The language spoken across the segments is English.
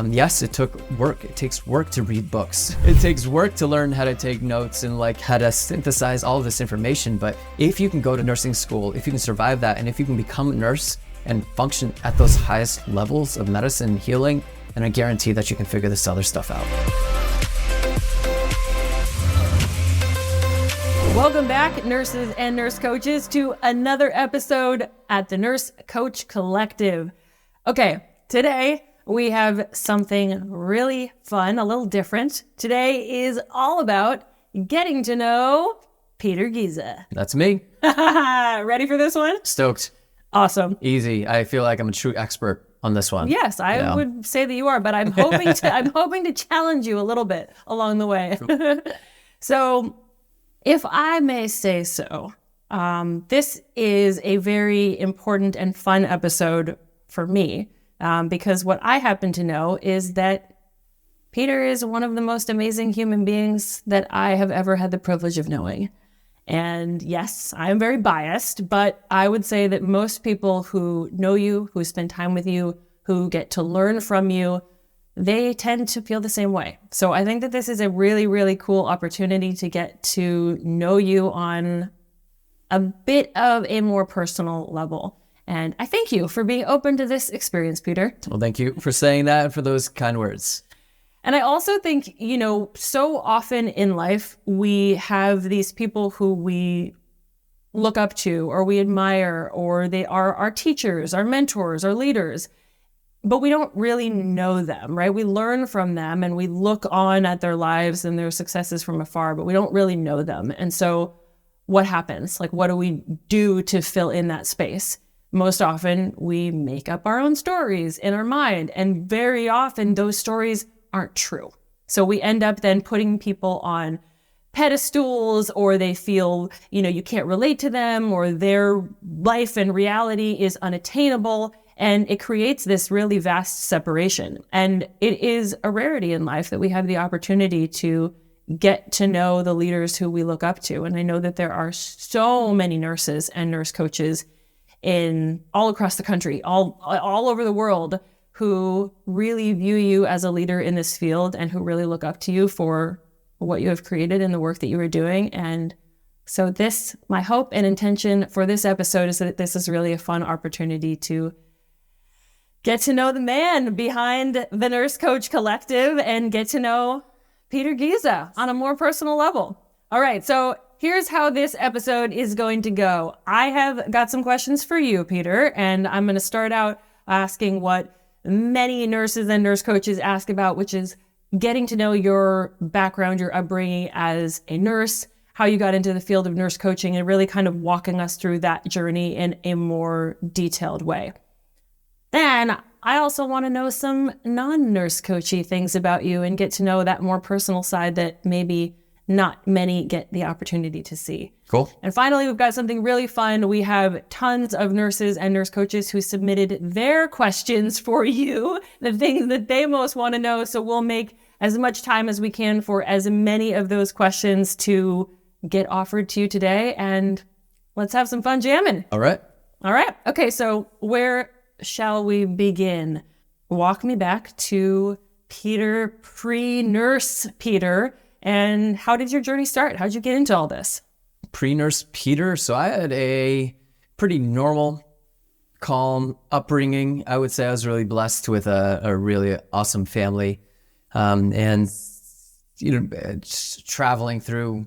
Yes, it took work. It takes work to read books. It takes work to learn how to take notes and like how to synthesize all of this information. But if you can go to nursing school, if you can survive that, and if you can become a nurse and function at those highest levels of medicine and healing, then I guarantee that you can figure this other stuff out. Welcome back, nurses and nurse coaches, to another episode at the Nurse Coach Collective. Okay, today we have something really fun, a little different. Today is all about getting to know Peter Giza. That's me. Ready for this one? Stoked. Awesome. Easy. I feel like I'm a true expert on this one. Yes, I would say that you are, but I'm hoping to challenge you a little bit along the way. Cool. So, if I may say so, this is a very important and fun episode for me. Because what I happen to know is that Peter is one of the most amazing human beings that I have ever had the privilege of knowing. And yes, I am very biased, but I would say that most people who know you, who spend time with you, who get to learn from you, they tend to feel the same way. So I think that this is a really, really cool opportunity to get to know you on a bit of a more personal level. And I thank you for being open to this experience, Peter. Well, thank you for saying that and for those kind words. And I also think, so often in life, we have these people who we look up to or we admire, or they are our teachers, our mentors, our leaders, but we don't really know them, right? We learn from them and we look on at their lives and their successes from afar, but we don't really know them. And so what happens? Like, what do we do to fill in that space? Most often, we make up our own stories in our mind, and very often those stories aren't true. So we end up then putting people on pedestals, or they feel, you can't relate to them, or their life and reality is unattainable, and it creates this really vast separation. And it is a rarity in life that we have the opportunity to get to know the leaders who we look up to. And I know that there are so many nurses and nurse coaches in all across the country, all over the world, who really view you as a leader in this field and who really look up to you for what you have created and the work that you are doing. And so my hope and intention for this episode is that this is really a fun opportunity to get to know the man behind the Nurse Coach Collective and get to know Peter Giza on a more personal level. All right, so here's how this episode is going to go. I have got some questions for you, Peter, and I'm going to start out asking what many nurses and nurse coaches ask about, which is getting to know your background, your upbringing as a nurse, how you got into the field of nurse coaching, and really kind of walking us through that journey in a more detailed way. Then I also want to know some non-nurse coachy things about you and get to know that more personal side that maybe not many get the opportunity to see. Cool. And finally, we've got something really fun. We have tons of nurses and nurse coaches who submitted their questions for you, the things that they most want to know. So we'll make as much time as we can for as many of those questions to get offered to you today. And let's have some fun jamming. All right. Okay, so where shall we begin? Walk me back to Peter, pre-nurse Peter. And how did your journey start? How'd you get into all this? Pre-nurse Peter. So I had a pretty normal, calm upbringing. I would say I was really blessed with a really awesome family. And just traveling through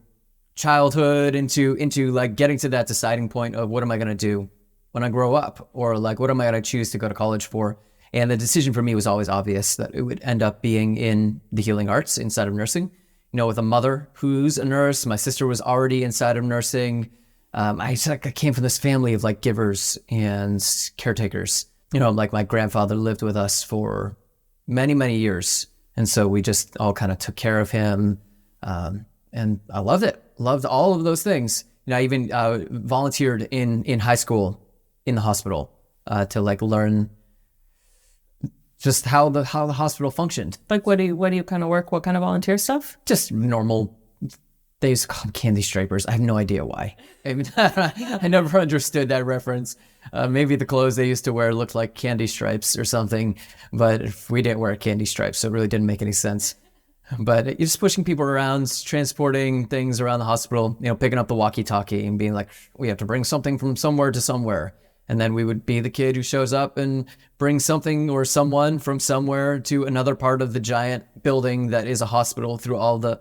childhood into like getting to that deciding point of what am I going to do when I grow up, or like what am I going to choose to go to college for? And the decision for me was always obvious that it would end up being in the healing arts inside of nursing. With a mother who's a nurse. My sister was already inside of nursing. I came from this family of like givers and caretakers. Like my grandfather lived with us for many, many years. And so we just all kind of took care of him. And I loved it. Loved all of those things. I even volunteered in high school in the hospital to like learn just how the hospital functioned. Like what do you kind of work? What kind of volunteer stuff? Just normal They used to call them candy stripers. I have no idea why. I mean, I never understood that reference. Maybe the clothes they used to wear looked like candy stripes or something, but we didn't wear candy stripes, so it really didn't make any sense. But you're just pushing people around, transporting things around the hospital, picking up the walkie-talkie and being like, we have to bring something from somewhere to somewhere. And then we would be the kid who shows up and brings something or someone from somewhere to another part of the giant building that is a hospital through all the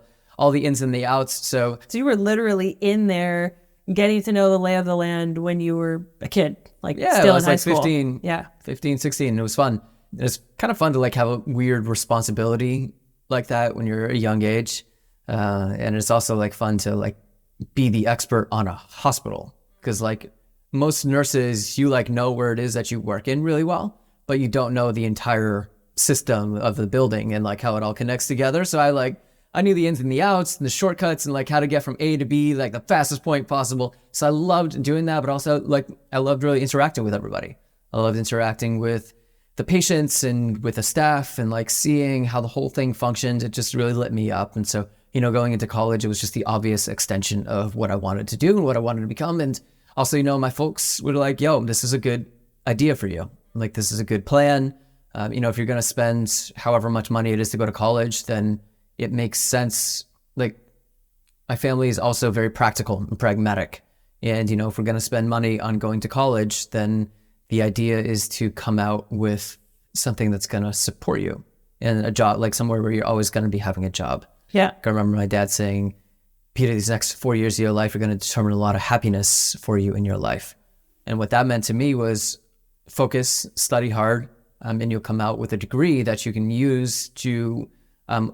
ins and the outs. So you were literally in there getting to know the lay of the land when you were a kid, still in high school. 15, 16. It was fun. It's kind of fun to have a weird responsibility like that when you're a young age. And it's also fun to be the expert on a hospital, because most nurses, you know where it is that you work in really well, but you don't know the entire system of the building and how it all connects together. So I knew the ins and the outs and the shortcuts and how to get from A to B, the fastest point possible. So I loved doing that, but also I loved really interacting with everybody. I loved interacting with the patients and with the staff and seeing how the whole thing functioned. It just really lit me up. And so, going into college, it was just the obvious extension of what I wanted to do and what I wanted to become. And also, my folks were like, yo, this is a good idea for you. This is a good plan. If you're going to spend however much money it is to go to college, then it makes sense. My family is also very practical and pragmatic. And, if we're going to spend money on going to college, then the idea is to come out with something that's going to support you and a job, somewhere where you're always going to be having a job. Yeah. I remember my dad saying, Peter, these next 4 years of your life are going to determine a lot of happiness for you in your life. And what that meant to me was focus, study hard, and you'll come out with a degree that you can use to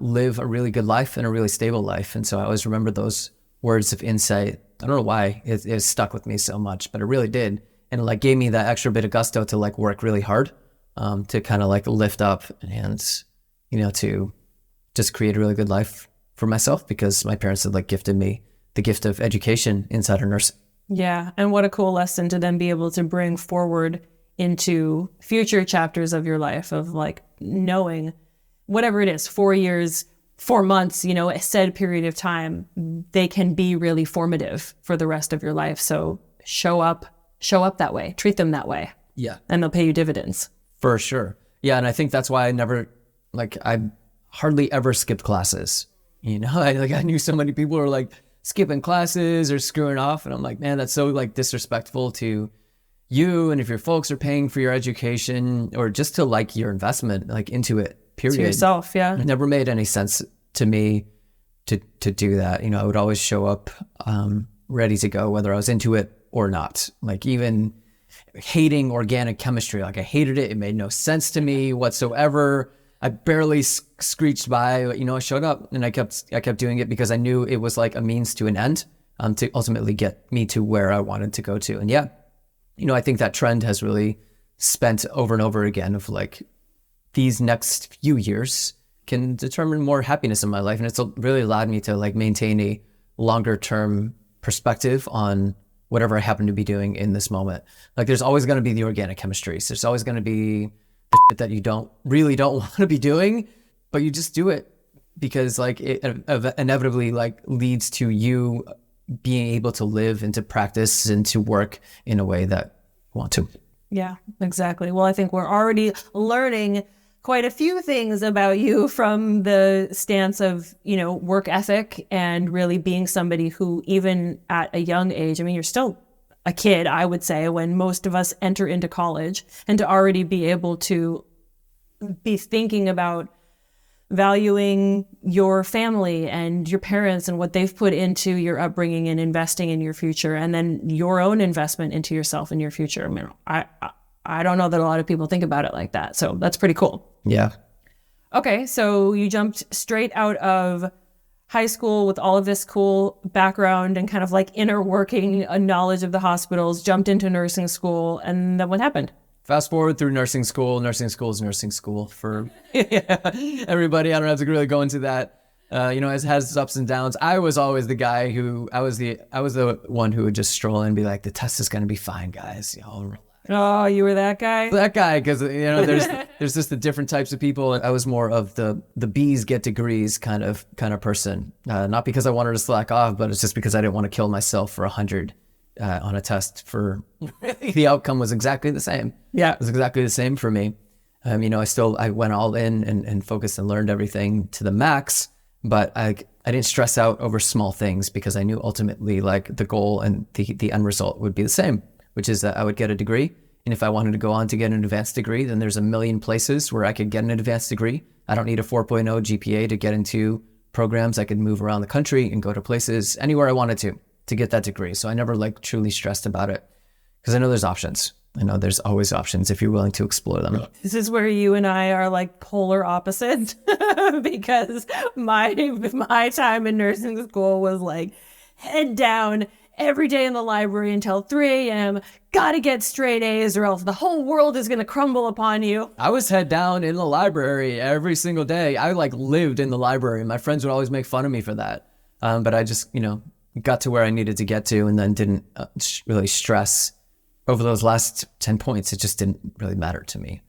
live a really good life and a really stable life. And so I always remember those words of insight. I don't know why it stuck with me so much, but it really did. And it gave me that extra bit of gusto to work really hard, to kind of lift up and, to just create a really good life for myself, because my parents had gifted me the gift of education inside of nursing. Yeah. And what a cool lesson to then be able to bring forward into future chapters of your life of knowing whatever it is, 4 years, 4 months, a said period of time, they can be really formative for the rest of your life. So show up that way, treat them that way. Yeah. And they'll pay you dividends. For sure. Yeah. And I think that's why I hardly ever skipped classes. I knew so many people were skipping classes or screwing off. And I'm like, man, that's so disrespectful to you. And if your folks are paying for your education or just to your investment, into it, period. To yourself. Yeah. It never made any sense to me to do that. I would always show up ready to go, whether I was into it or not. Even hating organic chemistry, I hated it. It made no sense to me whatsoever. I barely screeched by, I showed up and I kept doing it because I knew it was a means to an end, to ultimately get me to where I wanted to go to. And yeah, I think that trend has really spent over and over again of these next few years can determine more happiness in my life. And it's really allowed me to maintain a longer term perspective on whatever I happen to be doing in this moment. There's always going to be the organic chemistries. There's always going to be that you don't want to be doing, but you just do it because it inevitably leads to you being able to live and to practice and to work in a way that you want to. Yeah, exactly. Well, I think we're already learning quite a few things about you from the stance of, work ethic and really being somebody who, even at a young age, you're still a kid, I would say, when most of us enter into college, and to already be able to be thinking about valuing your family and your parents and what they've put into your upbringing and investing in your future, and then your own investment into yourself and your future. I don't know that a lot of people think about it like that. So that's pretty cool. Yeah. Okay. So you jumped straight out of high school with all of this cool background and kind of inner working knowledge of the hospitals, jumped into nursing school. And then what happened? Fast forward through nursing school. Nursing school is nursing school for everybody. I don't have to really go into that. It has its ups and downs. I was always the guy I was the one who would just stroll in and be like, the test is going to be fine, guys. Relax. Oh, you were that guy? That guy, because there's just the different types of people. And I was more of the B's get degrees kind of person. Not because I wanted to slack off, but it's just because I didn't want to kill myself for 100 on a test. For the outcome was exactly the same. Yeah, it was exactly the same for me. I went all in and focused and learned everything to the max. But I didn't stress out over small things because I knew ultimately like the goal and the end result would be the same, which is that I would get a degree. And if I wanted to go on to get an advanced degree, then there's a million places where I could get an advanced degree. I don't need a 4.0 GPA to get into programs. I could move around the country and go to places anywhere I wanted to get that degree. So I never like truly stressed about it because I know there's options. I know there's always options if you're willing to explore them. This is where you and I are like polar opposite because my time in nursing school was like head down every day in the library until 3 a.m. Gotta get straight A's or else the whole world is going to crumble upon you. I was head down in the library every single day. I like lived in the library. My friends would always make fun of me for that. But I just, got to where I needed to get to and then didn't really stress over those last 10 points. It just didn't really matter to me.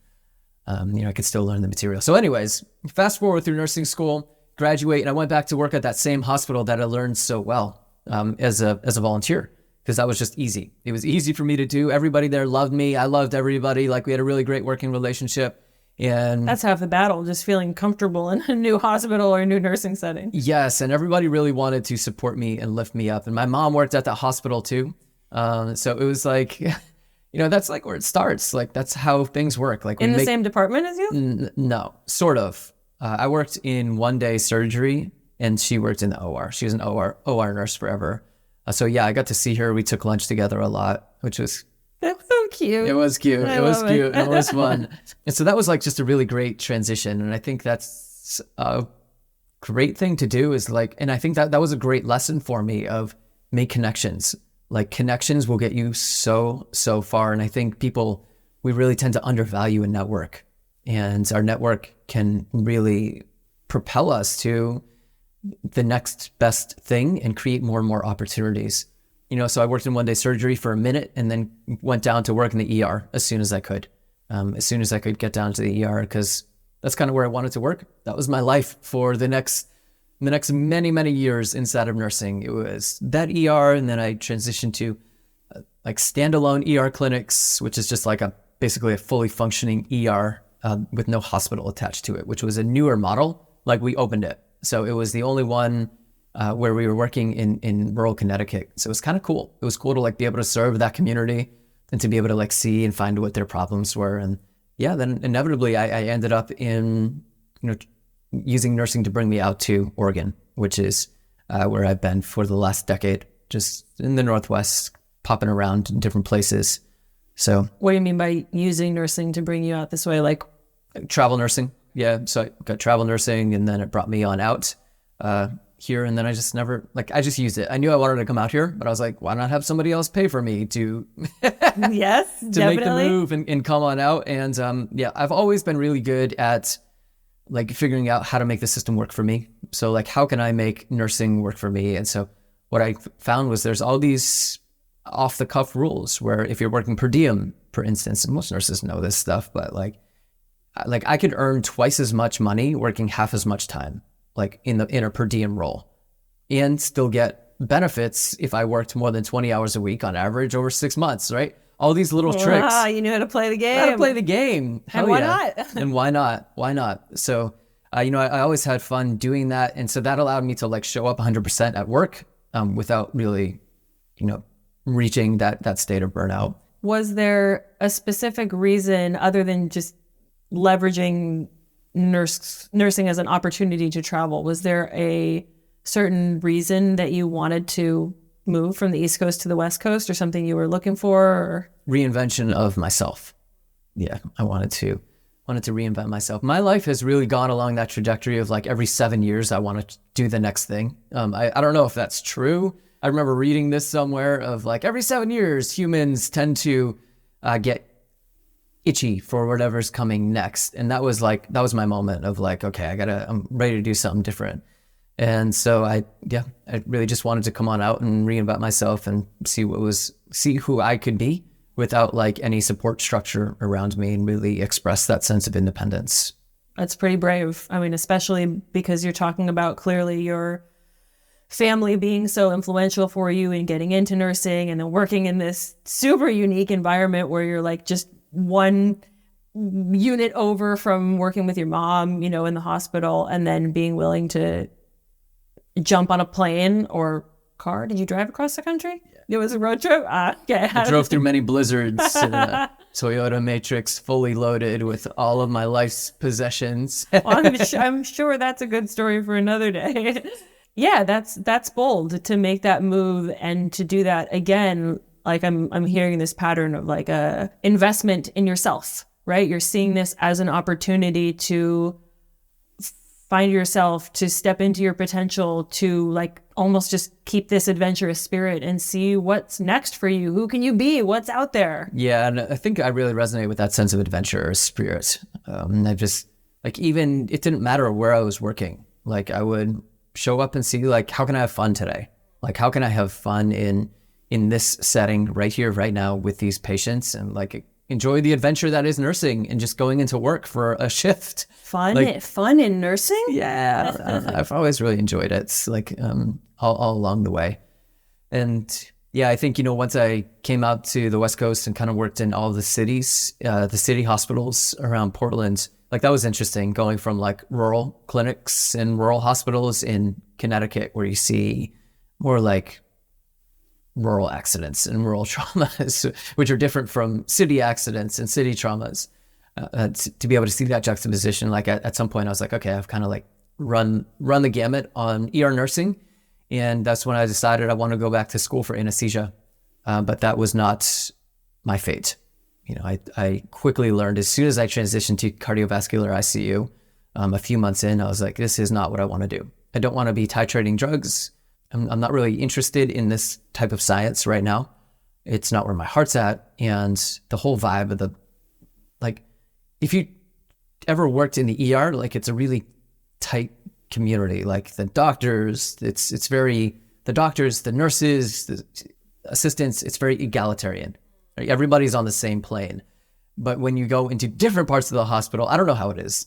I could still learn the material. So anyways, fast forward through nursing school, graduate, and I went back to work at that same hospital that I learned so well as a volunteer, because that was just easy. It was easy for me to do. Everybody there loved me. I loved everybody. Like we had a really great working relationship. And that's half the battle, just feeling comfortable in a new hospital or a new nursing setting. Yes, and everybody really wanted to support me and lift me up. And my mom worked at that hospital too. So it was like, that's like where it starts. Like that's how things work. Like in the same department as you? No, sort of. I worked in 1-day surgery and she worked in the OR. She was an OR nurse forever. So yeah, I got to see her. We took lunch together a lot, which was... That was so cute. It was cute. It was cute. It was fun. And so that was like just a really great transition. And I think that's a great thing to do and I think that was a great lesson for me of make connections. Like connections will get you so far. And I think we really tend to undervalue a network, and our network can really propel us to the next best thing and create more and more opportunities. So I worked in 1-day surgery for a minute and then went down to work in the ER as soon as I could. As soon as I could get down to the ER, because that's kind of where I wanted to work. That was my life for the next many, many years inside of nursing. It was that ER, and then I transitioned to like standalone ER clinics, which is just like basically a fully functioning ER with no hospital attached to it, which was a newer model. Like we opened it. So it was the only one where we were working in rural Connecticut. So it was kind of cool. It was cool to like be able to serve that community and to be able to like see and find what their problems were. And yeah, then inevitably I ended up in, using nursing to bring me out to Oregon, which is where I've been for the last decade, just in the Northwest, popping around in different places. So what do you mean by using nursing to bring you out this way? Like travel nursing. Yeah. So I got travel nursing, and then it brought me on out here. And then I just I just used it. I knew I wanted to come out here, but I was like, why not have somebody else pay for me to, yes, to definitely make the move and come on out. And I've always been really good at like figuring out how to make the system work for me. So like, how can I make nursing work for me? And so what I found was there's all these off the cuff rules where if you're working per diem, for instance, and most nurses know this stuff, but like I could earn twice as much money working half as much time, like in a per diem role, and still get benefits if I worked more than 20 hours a week on average over 6 months, right? All these little tricks. You knew how to play the game. How to play the game. And why not? And why not? Why not? So, I always had fun doing that. And so that allowed me to like show up 100% at work without really, reaching that state of burnout. Was there a specific reason other than just leveraging nursing as an opportunity to travel? Was there a certain reason that you wanted to move from the East Coast to the West Coast, or something you were looking for? Or? Reinvention of myself. Yeah, I wanted to reinvent myself. My life has really gone along that trajectory of like every 7 years, I want to do the next thing. I don't know if that's true. I remember reading this somewhere of like every 7 years, humans tend to get itchy for whatever's coming next. And that was my moment of like, okay, I'm ready to do something different. And so I really just wanted to come on out and reinvent myself and see who I could be without like any support structure around me and really express that sense of independence. That's pretty brave. I mean, especially because you're talking about clearly your family being so influential for you in getting into nursing and then working in this super unique environment where you're like just one unit over from working with your mom, you know, in the hospital, and then being willing to jump on a plane or car. Did you drive across the country? Yeah. It was a road trip? Okay. I drove through many blizzards in a Toyota Matrix fully loaded with all of my life's possessions. Well, I'm sure that's a good story for another day. Yeah, that's bold to make that move and to do that again. Like I'm hearing this pattern of like a investment in yourself, right? You're seeing this as an opportunity to find yourself, to step into your potential, to like almost just keep this adventurous spirit and see what's next for you. Who can you be? What's out there? Yeah, and I think I really resonate with that sense of adventure spirit. I just like, even it didn't matter where I was working. Like I would show up and see like, how can I have fun today? Like, how can I have fun in this setting right here, right now with these patients, and like enjoy the adventure that is nursing and just going into work for a shift. Fun in nursing? Yeah, I've always really enjoyed it. It's like all along the way. And yeah, I think, you know, once I came out to the West Coast and kind of worked in all the cities, the city hospitals around Portland, like that was interesting, going from like rural clinics and rural hospitals in Connecticut where you see more like rural accidents and rural traumas, which are different from city accidents and city traumas. To be able to see that juxtaposition, like at some point I was like, okay, I've kind of like run the gamut on ER nursing. And that's when I decided I want to go back to school for anesthesia. But that was not my fate. You know, I quickly learned as soon as I transitioned to cardiovascular ICU, a few months in, I was like, this is not what I want to do. I don't want to be titrating drugs. I'm not really interested in this type of science right now. It's not where my heart's at. And the whole vibe of the, like, if you ever worked in the ER, like it's a really tight community. Like the doctors, it's very, the doctors, the nurses, the assistants, it's very egalitarian. Like everybody's on the same plane. But when you go into different parts of the hospital, I don't know how it is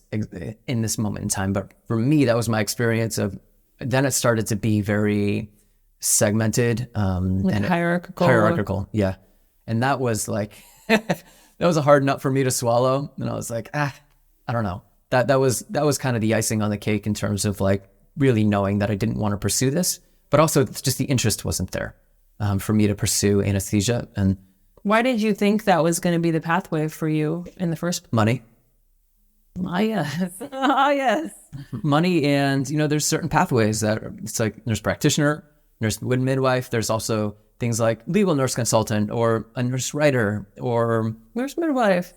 in this moment in time, but for me, that was my experience of, then it started to be very segmented. Like and hierarchical. Yeah. And that was like, that was a hard nut for me to swallow. And I was like, I don't know. That was kind of the icing on the cake in terms of like really knowing that I didn't want to pursue this, but also just the interest wasn't there for me to pursue anesthesia. And why did you think that was going to be the pathway for you in the first place? Money. Ah, yes. Ah, yes. Money, and, you know, there's certain pathways that it's like nurse practitioner, nurse midwife. There's also things like legal nurse consultant or a nurse writer or nurse midwife.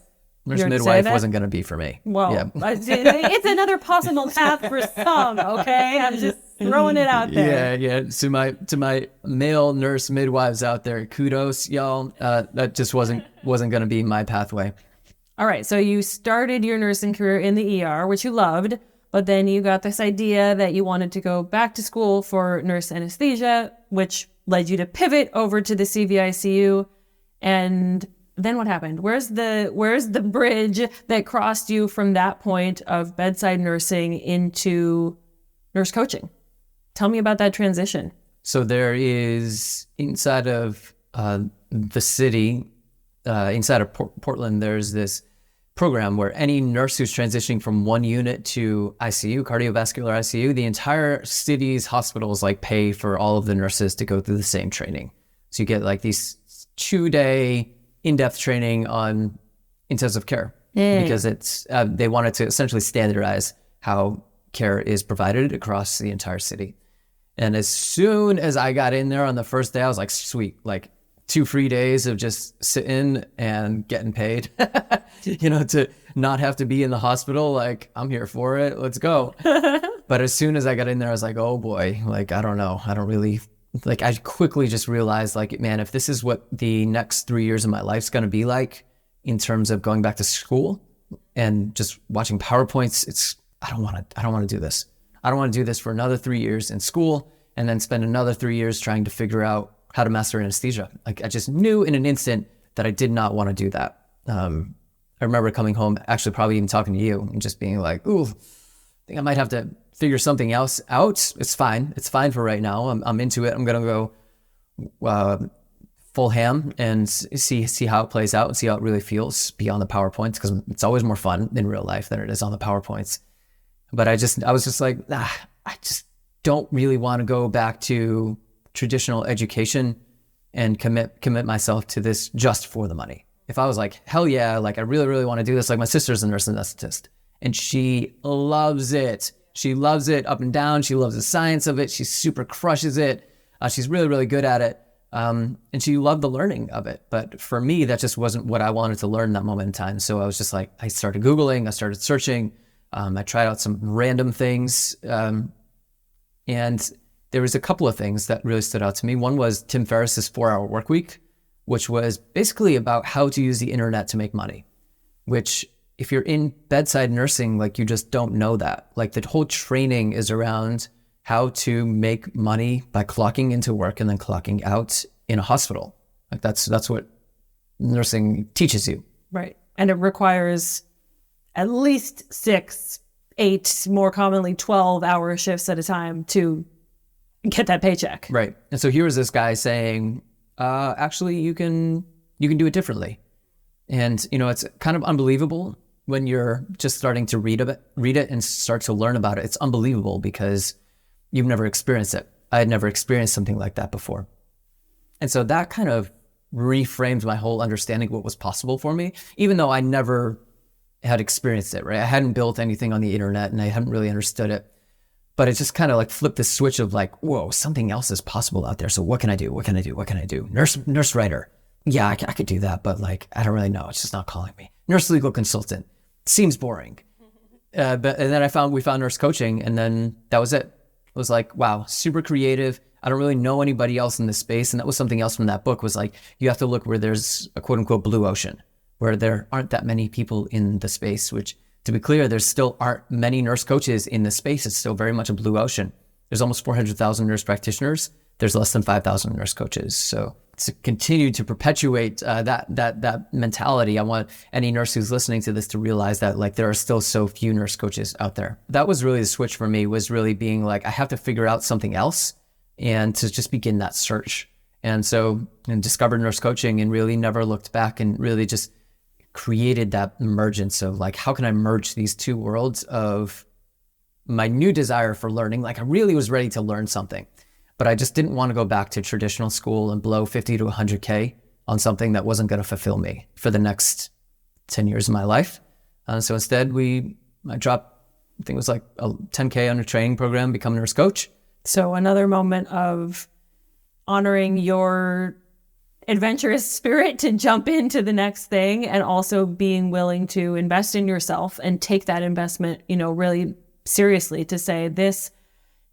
Nurse midwife wasn't going to be for me. Well, yeah. It's another possible path for some, okay? I'm just throwing it out there. Yeah. To my male nurse midwives out there, kudos, y'all. That just wasn't going to be my pathway. All right, so you started your nursing career in the ER, which you loved, but then you got this idea that you wanted to go back to school for nurse anesthesia, which led you to pivot over to the CVICU. And then what happened? Where's the bridge that crossed you from that point of bedside nursing into nurse coaching? Tell me about that transition. So there is, inside of the city, inside of Portland, there's this program where any nurse who's transitioning from one unit to ICU, cardiovascular ICU, the entire city's hospitals like pay for all of the nurses to go through the same training. So you get like these 2-day in-depth training on intensive care because it's they wanted to essentially standardize how care is provided across the entire city. And as soon as I got in there on the first day, I was like, sweet, like 2 free days of just sitting and getting paid, you know, to not have to be in the hospital. Like, I'm here for it. Let's go. But as soon as I got in there, I was like, oh boy, like, I don't know. I don't really, like, I quickly just realized like, man, if this is what the next 3 years of my life's going to be like in terms of going back to school and just watching PowerPoints, I don't want to do this. I don't want to do this for another 3 years in school and then spend another 3 years trying to figure out how to master anesthesia. Like I just knew in an instant that I did not want to do that. I remember coming home, actually probably even talking to you and just being like, ooh, I think I might have to figure something else out. It's fine. It's fine for right now. I'm into it. I'm going to go full ham and see how it plays out and see how it really feels beyond the PowerPoints, because it's always more fun in real life than it is on the PowerPoints. But I was just like, I just don't really want to go back to traditional education and commit myself to this just for the money. If I was like, hell yeah, like I really, really want to do this, like my sister's a nurse anesthetist and she loves it. She loves it up and down. She loves the science of it. She super crushes it. She's really, really good at it. And she loved the learning of it. But for me, that just wasn't what I wanted to learn in that moment in time. So I was just like, I started Googling, I started searching. I tried out some random things. And there was a couple of things that really stood out to me. One was Tim Ferriss's 4-Hour Workweek, which was basically about how to use the internet to make money, which if you're in bedside nursing, like you just don't know that. Like the whole training is around how to make money by clocking into work and then clocking out in a hospital. Like that's what nursing teaches you. Right. And it requires at least 6, 8, more commonly 12-hour shifts at a time to get that paycheck. Right. And so here was this guy saying, actually you can do it differently. And it's kind of unbelievable when you're just starting to read it and start to learn about it. It's unbelievable because you've never experienced it. I had never experienced something like that before. And so that kind of reframed my whole understanding of what was possible for me, even though I never had experienced it, right? I hadn't built anything on the internet and I hadn't really understood it. But it just kind of like flipped the switch of like, whoa, something else is possible out there. So what can I do? What can I do? What can I do? Nurse writer. Yeah, I could do that, but like, I don't really know. It's just not calling me. Nurse legal consultant. Seems boring. And then we found nurse coaching, and then that was it. It was like, wow, super creative. I don't really know anybody else in this space. And that was something else from that book was like, you have to look where there's a quote unquote blue ocean, where there aren't that many people in the space, which to be clear, there still aren't many nurse coaches in the space. It's still very much a blue ocean. There's almost 400,000 nurse practitioners. There's less than 5,000 nurse coaches. So to continue to perpetuate that mentality, I want any nurse who's listening to this to realize that like there are still so few nurse coaches out there. That was really the switch for me, was really being like, I have to figure out something else and to just begin that search. And so and discovered nurse coaching and really never looked back and really just created that emergence of like, how can I merge these two worlds of my new desire for learning? Like I really was ready to learn something, but I just didn't want to go back to traditional school and blow 50 to 100K on something that wasn't going to fulfill me for the next 10 years of my life. So instead I dropped, I think it was like a 10K on a training program, become a nurse coach. So another moment of honoring your adventurous spirit to jump into the next thing, and also being willing to invest in yourself and take that investment, really seriously, to say this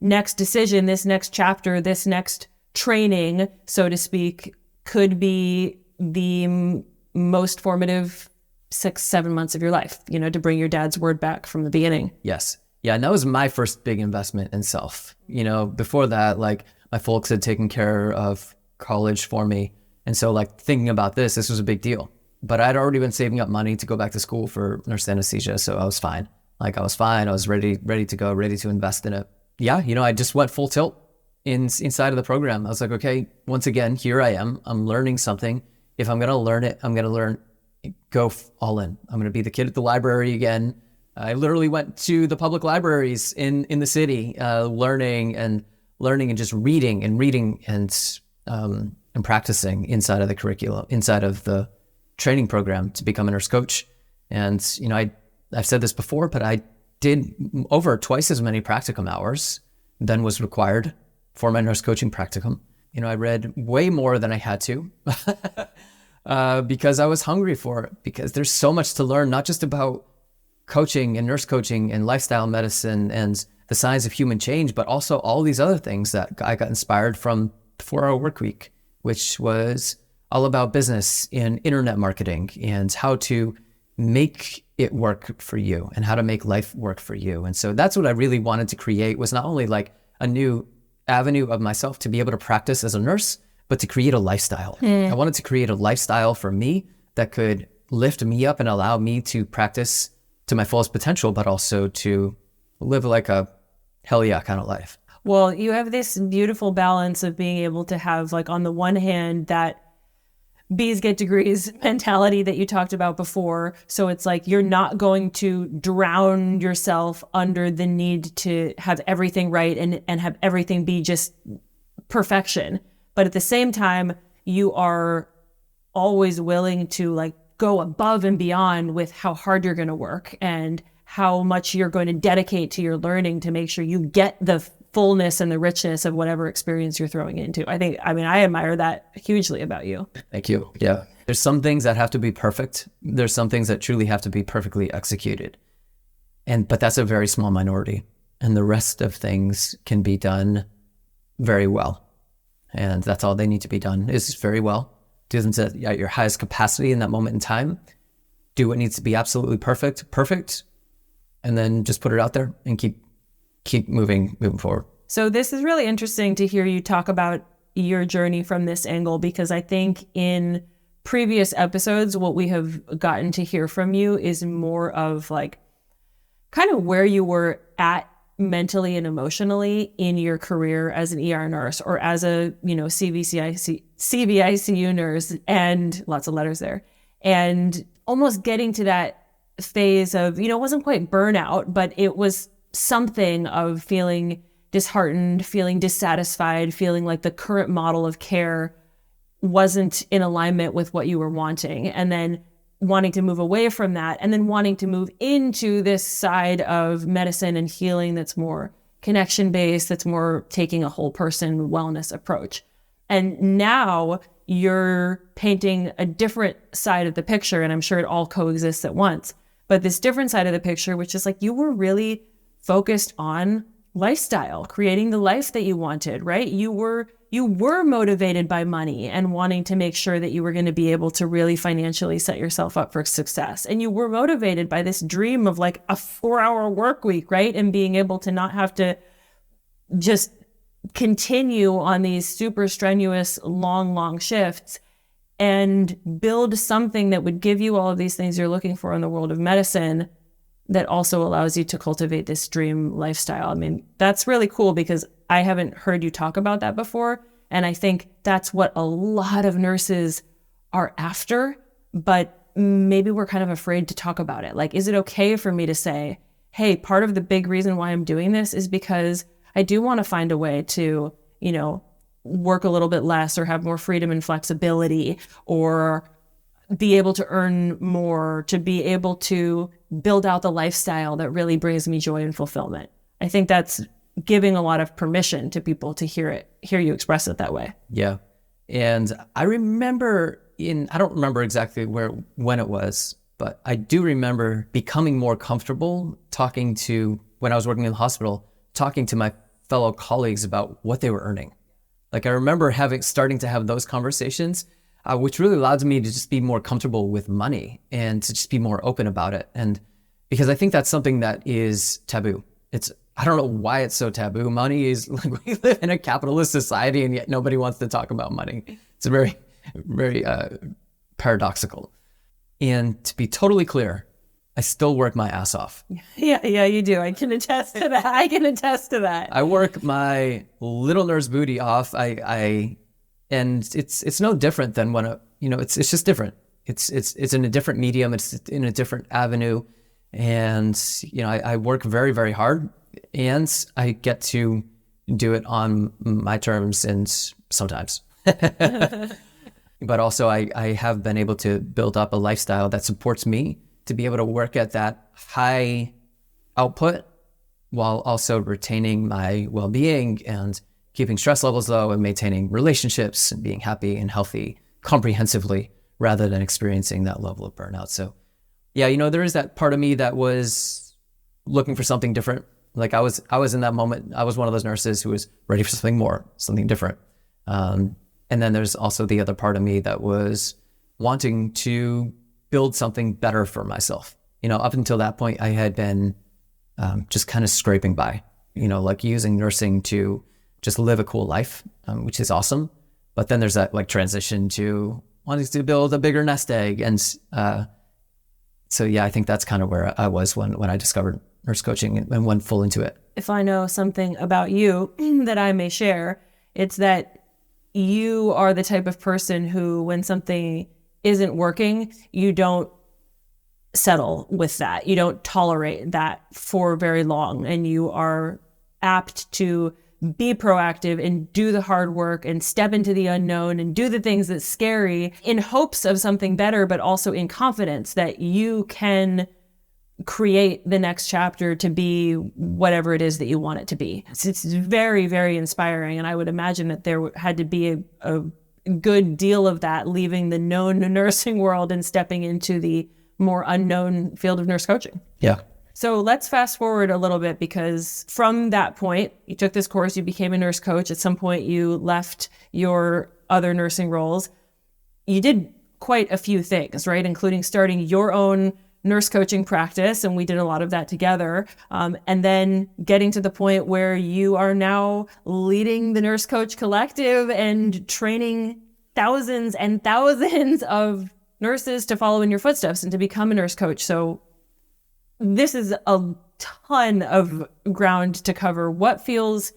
next decision, this next chapter, this next training, so to speak, could be the most formative 6-7 months of your life, to bring your dad's word back from the beginning. Yes. Yeah. And that was my first big investment in self. Before that, like my folks had taken care of college for me. And so like thinking about this was a big deal, but I'd already been saving up money to go back to school for nurse anesthesia. So I was fine. I was ready to go, ready to invest in it. Yeah. I just went full tilt inside of the program. I was like, okay, once again, here I am. I'm learning something. If I'm going to learn it, I'm going to go all in. I'm going to be the kid at the library again. I literally went to the public libraries in the city, learning and just reading and practicing inside of the curriculum, inside of the training program to become a nurse coach. And, I've said this before, but I did over twice as many practicum hours than was required for my nurse coaching practicum. I read way more than I had to because I was hungry for it, because there's so much to learn, not just about coaching and nurse coaching and lifestyle medicine and the science of human change, but also all these other things that I got inspired from the 4-Hour Workweek, which was all about business and internet marketing and how to make it work for you and how to make life work for you. And so that's what I really wanted to create, was not only like a new avenue of myself to be able to practice as a nurse, but to create a lifestyle. I wanted to create a lifestyle for me that could lift me up and allow me to practice to my fullest potential, but also to live like a hell yeah kind of life. Well, you have this beautiful balance of being able to have, like, on the one hand, that bees get degrees mentality that you talked about before. So it's like you're not going to drown yourself under the need to have everything right and have everything be just perfection. But at the same time, you are always willing to, like, go above and beyond with how hard you're going to work and how much you're going to dedicate to your learning to make sure you get the fullness and the richness of whatever experience you're throwing into. I admire that hugely about you. Thank you. Yeah. There's some things that have to be perfect. There's some things that truly have to be perfectly executed. But that's a very small minority. And the rest of things can be done very well. And that's all they need to be done is very well. Do them at your highest capacity in that moment in time. Do what needs to be absolutely perfect, and then just put it out there and keep moving forward. So this is really interesting to hear you talk about your journey from this angle, because I think in previous episodes, what we have gotten to hear from you is more of, like, kind of where you were at mentally and emotionally in your career as an ER nurse or as a, CVICU nurse, and lots of letters there, and almost getting to that phase of, it wasn't quite burnout, but it was something of feeling disheartened, feeling dissatisfied, feeling like the current model of care wasn't in alignment with what you were wanting, and then wanting to move away from that, and then wanting to move into this side of medicine and healing that's more connection-based, that's more taking a whole person wellness approach. And now you're painting a different side of the picture, and I'm sure it all coexists at once, but this different side of the picture, which is like you were really focused on lifestyle, creating the life that you wanted, right? You were motivated by money and wanting to make sure that you were going to be able to really financially set yourself up for success. And you were motivated by this dream of, like, a 4-hour work week, right? And being able to not have to just continue on these super strenuous, long shifts and build something that would give you all of these things you're looking for in the world of medicine that also allows you to cultivate this dream lifestyle. I mean, that's really cool because I haven't heard you talk about that before. And I think that's what a lot of nurses are after, but maybe we're kind of afraid to talk about it. Like, is it okay for me to say, hey, part of the big reason why I'm doing this is because I do want to find a way to, work a little bit less or have more freedom and flexibility, or be able to earn more, to be able to build out the lifestyle that really brings me joy and fulfillment. I think that's giving a lot of permission to people to hear you express it that way. Yeah. And I remember I don't remember exactly when it was, but I do remember becoming more comfortable when I was working in the hospital, talking to my fellow colleagues about what they were earning. Like, I remember starting to have those conversations, which really allowed me to just be more comfortable with money and to just be more open about it. And because I think that's something that is taboo. I don't know why it's so taboo. Money is, like, we live in a capitalist society and yet nobody wants to talk about money. It's very, very paradoxical. And to be totally clear, I still work my ass off. Yeah, you do. I can attest to that. I work my little nurse booty off. And it's no different than when it's just different. It's in a different medium. It's in a different avenue. And, I work very, very hard, and I get to do it on my terms and sometimes. But also I have been able to build up a lifestyle that supports me to be able to work at that high output while also retaining my well-being and keeping stress levels low and maintaining relationships and being happy and healthy comprehensively rather than experiencing that level of burnout. So yeah, there is that part of me that was looking for something different. Like, I was in that moment, I was one of those nurses who was ready for something more, something different. And then there's also the other part of me that was wanting to build something better for myself. Up until that point, I had been just kind of scraping by, like using nursing to just live a cool life, which is awesome. But then there's that like transition to wanting to build a bigger nest egg. And so, yeah, I think that's kind of where I was when I discovered nurse coaching and went full into it. If I know something about you that I may share, it's that you are the type of person who, when something isn't working, you don't settle with that. You don't tolerate that for very long. And you are apt to be proactive and do the hard work and step into the unknown and do the things that's scary in hopes of something better, but also in confidence that you can create the next chapter to be whatever it is that you want it to be. It's very, very inspiring. And I would imagine that there had to be a good deal of that, leaving the known nursing world and stepping into the more unknown field of nurse coaching. Yeah. So let's fast forward a little bit, because from that point, you took this course, you became a nurse coach. At some point, you left your other nursing roles. You did quite a few things, right? Including starting your own nurse coaching practice. And we did a lot of that together. And then getting to the point where you are now leading the Nurse Coach Collective and training thousands and thousands of nurses to follow in your footsteps and to become a nurse coach. So this is a ton of ground to cover. What feels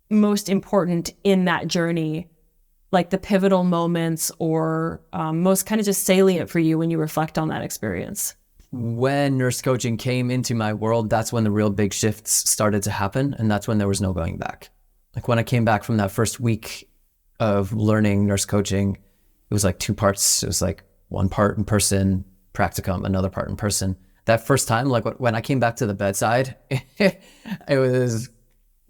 most important in that journey, like the pivotal moments or most kind of just salient for you when you reflect on that experience? When nurse coaching came into my world, that's when the real big shifts started to happen. And that's when there was no going back. Like when I came back from that first week of learning nurse coaching, it was like 2 parts. It was like 1 part in person, practicum, another part in person. That first time, like when I came back to the bedside, it was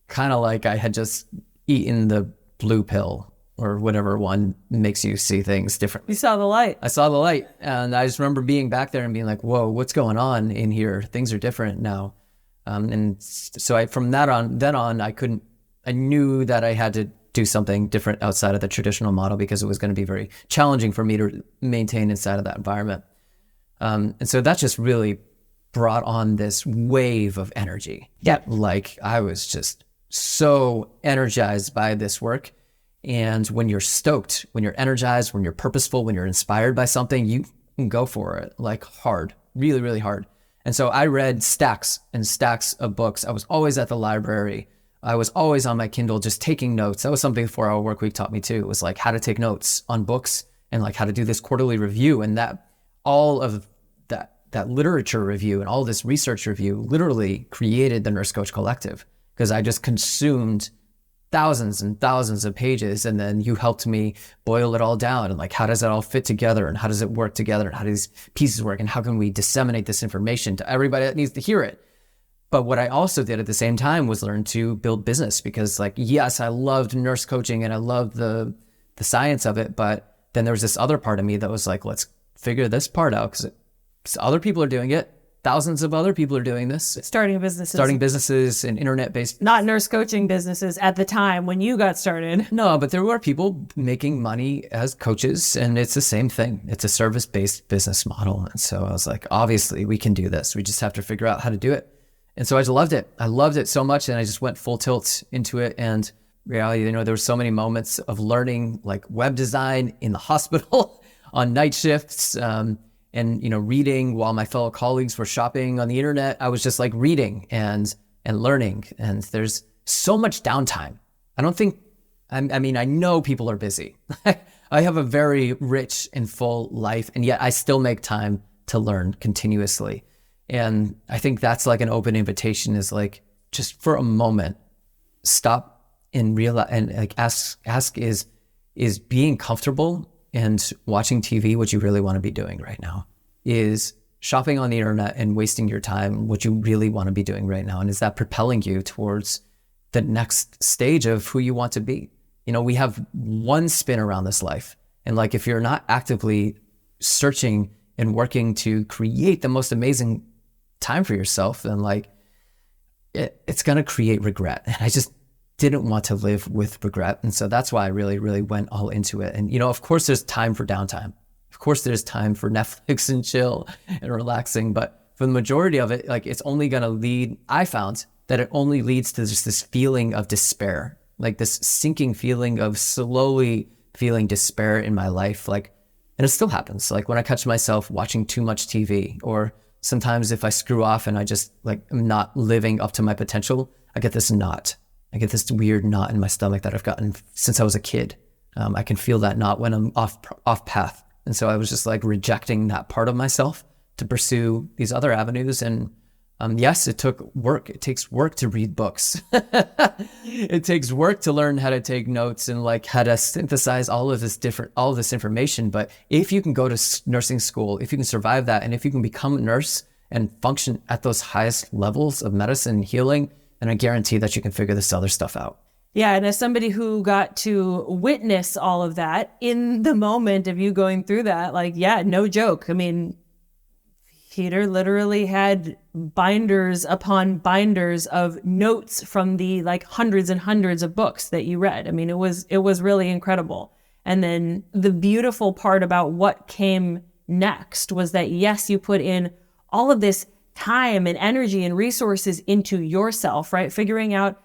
kind of like I had just eaten the blue pill or whatever one makes you see things differently. You saw the light. I saw the light. And I just remember being back there and being like, whoa, what's going on in here? Things are different now. And so from then on, I knew that I had to do something different outside of the traditional model because it was going to be very challenging for me to maintain inside of that environment. And so that just really brought on this wave of energy. Yep. Like I was just so energized by this work. And when you're stoked, when you're energized, when you're purposeful, when you're inspired by something, you can go for it like hard, really, really hard. And so I read stacks and stacks of books. I was always at the library. I was always on my Kindle just taking notes. That was something the 4-Hour Workweek taught me too. It was like how to take notes on books and like how to do this quarterly review. And that all of that literature review and all this research review literally created the Nurse Coach Collective, because I just consumed thousands and thousands of pages. And then you helped me boil it all down and like, how does that all fit together and how does it work together and how do these pieces work and how can we disseminate this information to everybody that needs to hear it? But what I also did at the same time was learn to build business, because like, yes, I loved nurse coaching and I loved the science of it. But then there was this other part of me that was like, let's figure this part out, because other people are doing it. Thousands of other people are doing this. Starting businesses and internet-based. Not nurse coaching businesses at the time when you got started. No, but there were people making money as coaches, and it's the same thing. It's a service-based business model. And so I was like, obviously we can do this. We just have to figure out how to do it. And so I just loved it. I loved it so much, and I just went full tilt into it. And reality, there were so many moments of learning like web design in the hospital on night shifts, and reading while my fellow colleagues were shopping on the internet. I was just like reading and learning. And there's so much downtime. I know people are busy. I have a very rich and full life, and yet I still make time to learn continuously. And I think that's like an open invitation, is like, just for a moment, stop and realize, and like ask is being comfortable and watching TV what you really want to be doing right now? Is shopping on the internet and wasting your time what you really want to be doing right now? And is that propelling you towards the next stage of who you want to be? We have one spin around this life. And like, if you're not actively searching and working to create the most amazing time for yourself, then like it's going to create regret. And I just didn't want to live with regret. And so that's why I really, really went all into it. And, of course there's time for downtime. Of course there's time for Netflix and chill and relaxing. But for the majority of it, like, it's only going to lead, I found that it only leads to just this feeling of despair like this sinking feeling of slowly feeling despair in my life. Like, and it still happens. Like when I catch myself watching too much TV, or sometimes if I screw off and I just like am not living up to my potential, I get this knot. I get this weird knot in my stomach that I've gotten since I was a kid. I can feel that knot when I'm off path. And so I was just like rejecting that part of myself to pursue these other avenues. And yes, it took work. It takes work to read books. It takes work to learn how to take notes and like how to synthesize all of this information. But if you can go to nursing school, if you can survive that, and if you can become a nurse and function at those highest levels of medicine and healing, then I guarantee that you can figure this other stuff out. Yeah, and as somebody who got to witness all of that in the moment of you going through that, like, yeah, no joke. I mean, Peter literally had binders upon binders of notes from the like hundreds and hundreds of books that you read. I mean, it was really incredible. And then the beautiful part about what came next was that, yes, you put in all of this time and energy and resources into yourself, right? Figuring out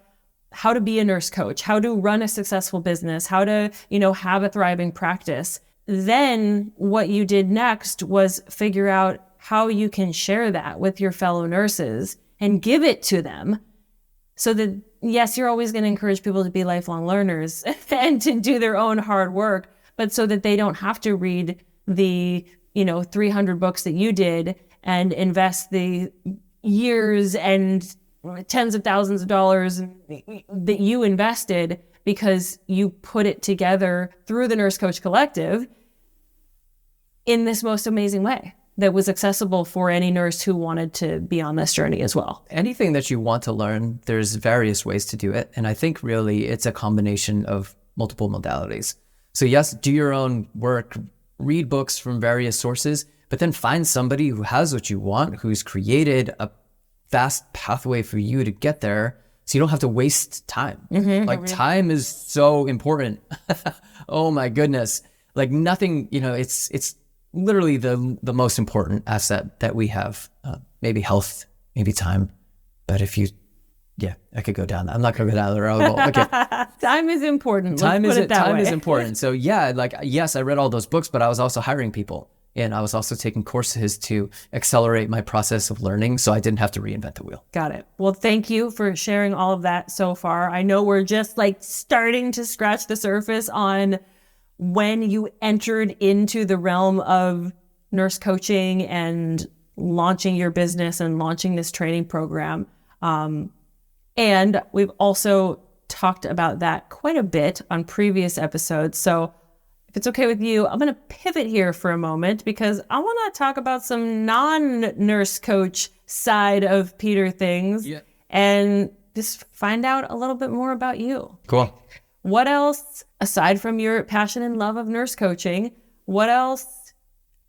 how to be a nurse coach, how to run a successful business, how to, have a thriving practice. Then what you did next was figure out how you can share that with your fellow nurses and give it to them so that, yes, you're always going to encourage people to be lifelong learners and to do their own hard work, but so that they don't have to read the, 300 books that you did and invest the years and tens of thousands of dollars that you invested because you put it together through the Nurse Coach Collective in this most amazing way that was accessible for any nurse who wanted to be on this journey as well. Anything that you want to learn, there's various ways to do it. And I think really it's a combination of multiple modalities. So yes, do your own work, read books from various sources, but then find somebody who has what you want, who's created a fast pathway for you to get there so you don't have to waste time. Time is so important. Oh my goodness. Like nothing, it's literally the most important asset that we have. Maybe health, maybe time. But I could go down that. I'm not going to go down the road. Okay. Time is important. Time is important. So yes, I read all those books, but I was also hiring people. And I was also taking courses to accelerate my process of learning so I didn't have to reinvent the wheel. Got it. Well, thank you for sharing all of that so far. I know we're just like starting to scratch the surface on when you entered into the realm of nurse coaching and launching your business and launching this training program. And we've also talked about that quite a bit on previous episodes. So if it's okay with you, I'm going to pivot here for a moment because I want to talk about some non-nurse coach side of Peter things and just find out a little bit more about you. Cool. What else, aside from your passion and love of nurse coaching, what else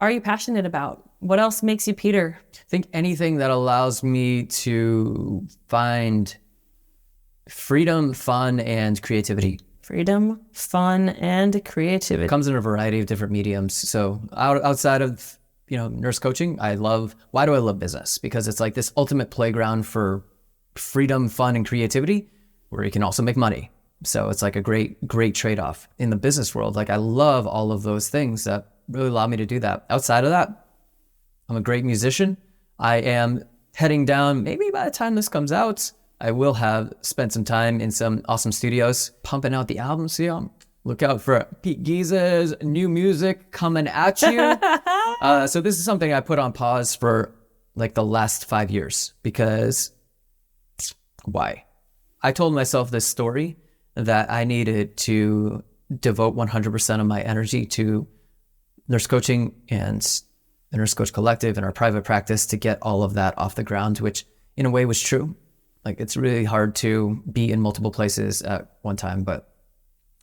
are you passionate about? What else makes you Peter? I think anything that allows me to find freedom, fun, and creativity. Freedom, fun, and creativity. It comes in a variety of different mediums. So outside of, nurse coaching, why do I love business? Because it's like this ultimate playground for freedom, fun, and creativity where you can also make money. So it's like a great, great trade-off in the business world. Like I love all of those things that really allow me to do that. Outside of that, I'm a great musician. I am heading down, maybe by the time this comes out, I will have spent some time in some awesome studios pumping out the albums. Look out for Pete Giza's new music coming at you. So this is something I put on pause for like the last 5 years because why? I told myself this story that I needed to devote 100% of my energy to nurse coaching and the Nurse Coach Collective and our private practice to get all of that off the ground, which in a way was true. Like it's really hard to be in multiple places at one time, but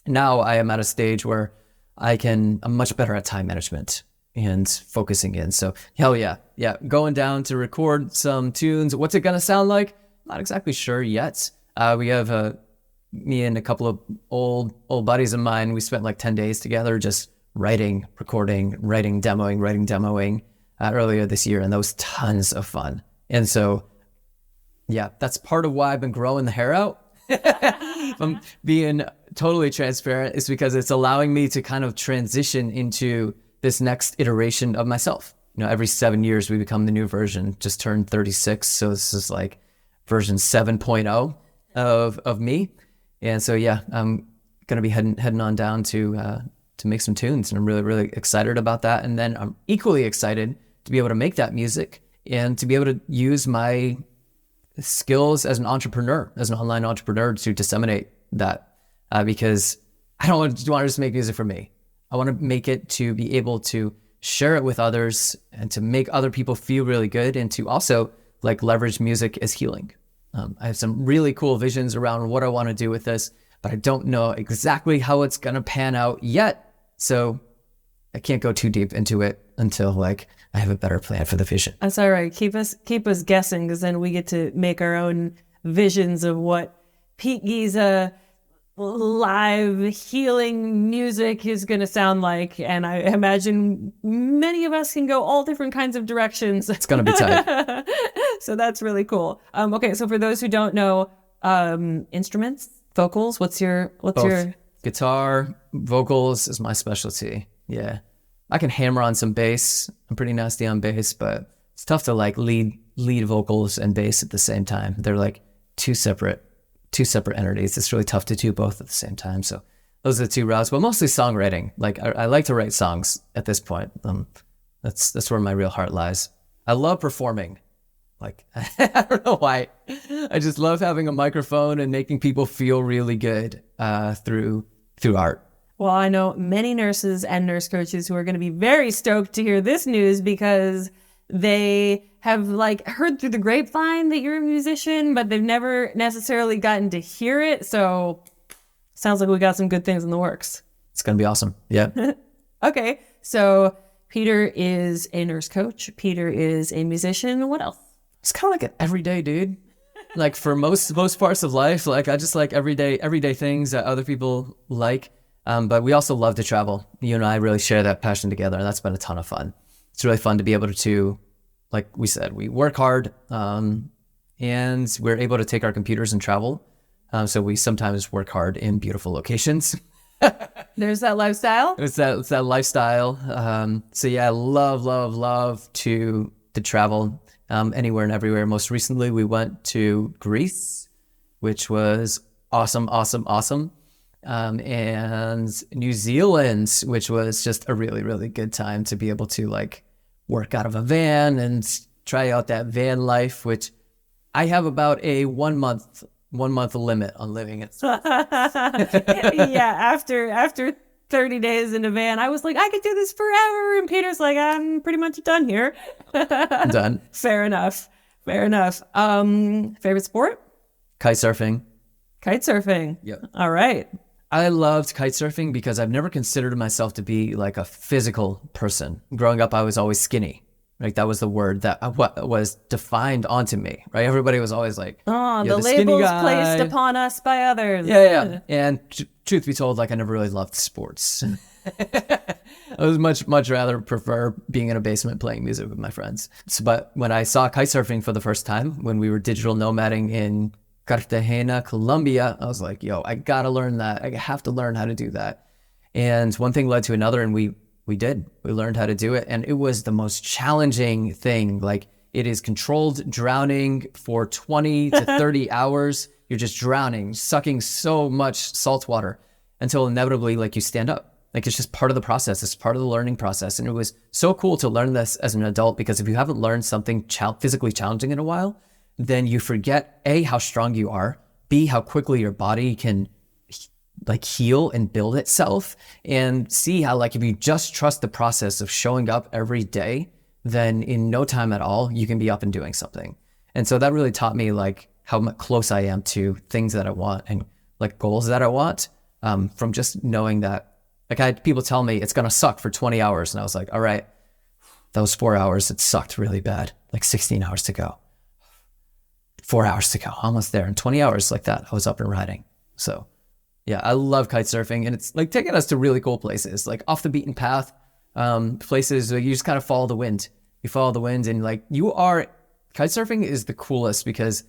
now I am at a stage where I'm much better at time management and focusing in. So hell yeah. Going down to record some tunes. What's it gonna sound like? Not exactly sure yet. We have me and a couple of old buddies of mine. We spent like 10 days together just writing, recording, demoing earlier this year, and that was tons of fun. And so yeah, that's part of why I've been growing the hair out. if I'm being totally transparent, it's because it's allowing me to kind of transition into this next iteration of myself. Every 7 years we become the new version. Just turned 36, so this is like version 7.0 of me. And so yeah, I'm gonna be heading on down to make some tunes, and I'm really, really excited about that. And then I'm equally excited to be able to make that music and to be able to use my skills as an entrepreneur, as an online entrepreneur, to disseminate that, because I don't want to just make music for me. I want to make it to be able to share it with others and to make other people feel really good, and to also like leverage music as healing. I have some really cool visions around what I want to do with this, but I don't know exactly how it's going to pan out yet. So I can't go too deep into it until like I have a better plan for the vision. That's all right. Keep us guessing, because then we get to make our own visions of what Pete Giza live healing music is going to sound like. And I imagine many of us can go all different kinds of directions. It's going to be tight. So that's really cool. Okay. So for those who don't know, instruments, vocals, what's your guitar, vocals is my specialty. Yeah. I can hammer on some bass. I'm pretty nasty on bass, but it's tough to like lead vocals and bass at the same time. They're like two separate entities. It's really tough to do both at the same time. So those are the two routes, but mostly songwriting. Like I like to write songs at this point. That's where my real heart lies. I love performing. Like, I don't know why. I just love having a microphone and making people feel really good through art. Well, I know many nurses and nurse coaches who are going to be very stoked to hear this news, because they have like heard through the grapevine that you're a musician, but they've never necessarily gotten to hear it. So sounds like we got some good things in the works. It's going to be awesome. Yeah. Okay. So Peter is a nurse coach. Peter is a musician. What else? It's kind of like an everyday dude. Like for most parts of life, like I just like everyday things that other people like. But we also love to travel. You and I really share that passion together, and that's been a ton of fun. It's really fun to be able to, like we said, we work hard, and we're able to take our computers and travel. So we sometimes work hard in beautiful locations. There's that lifestyle. It's that lifestyle. So yeah, I love to travel anywhere and everywhere. Most recently, we went to Greece, which was awesome. And New Zealand, which was just a really, really good time to be able to like work out of a van and try out that van life, which I have about a 1 month limit on living it. Yeah, after 30 days in a van, I was like, I could do this forever. And Peter's like, I'm pretty much done here. I'm done. Fair enough. Favorite sport? Kite surfing. Yep. All right. I loved kite surfing because I've never considered myself to be like a physical person. Growing up, I was always skinny. Like that was the word that was defined onto me, right? Everybody was always like, "Oh, the labels placed upon us by others." Yeah. And truth be told, like I never really loved sports. I was much rather prefer being in a basement playing music with my friends. But when I saw kite surfing for the first time, when we were digital nomading in Cartagena, Colombia, I was like, yo, I gotta learn that. I have to learn how to do that. And one thing led to another, and we learned how to do it. And it was the most challenging thing. Like it is controlled drowning for 20 to 30 hours. You're just drowning, sucking so much salt water until inevitably like you stand up. Like it's just part of the process. It's part of the learning process. And it was so cool to learn this as an adult, because if you haven't learned something physically challenging in a while, then you forget A, how strong you are, B, how quickly your body can like heal and build itself, and C, how like if you just trust the process of showing up every day, then in no time at all, you can be up and doing something. And so that really taught me like how close I am to things that I want and like goals that I want, from just knowing that. Like I had people tell me it's gonna suck for 20 hours. And I was like, all right, those 4 hours, it sucked really bad. Like 16 hours to go. 4 hours to go, almost there. In 20 hours like that, I was up and riding. So yeah, I love kite surfing, and it's like taking us to really cool places, like off the beaten path, places where you just kind of follow the wind. You follow the wind, and like kite surfing is the coolest because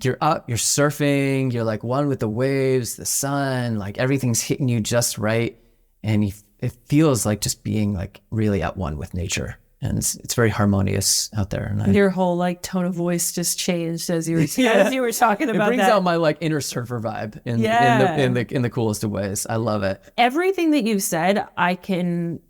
you're up, you're surfing, you're like one with the waves, the sun, like everything's hitting you just right. And it feels like just being like really at one with nature. And it's very harmonious out there. And your whole like tone of voice just changed as you were talking about it brings that. out my like inner surfer vibe in the coolest of ways. I love it. Everything that you've said, I can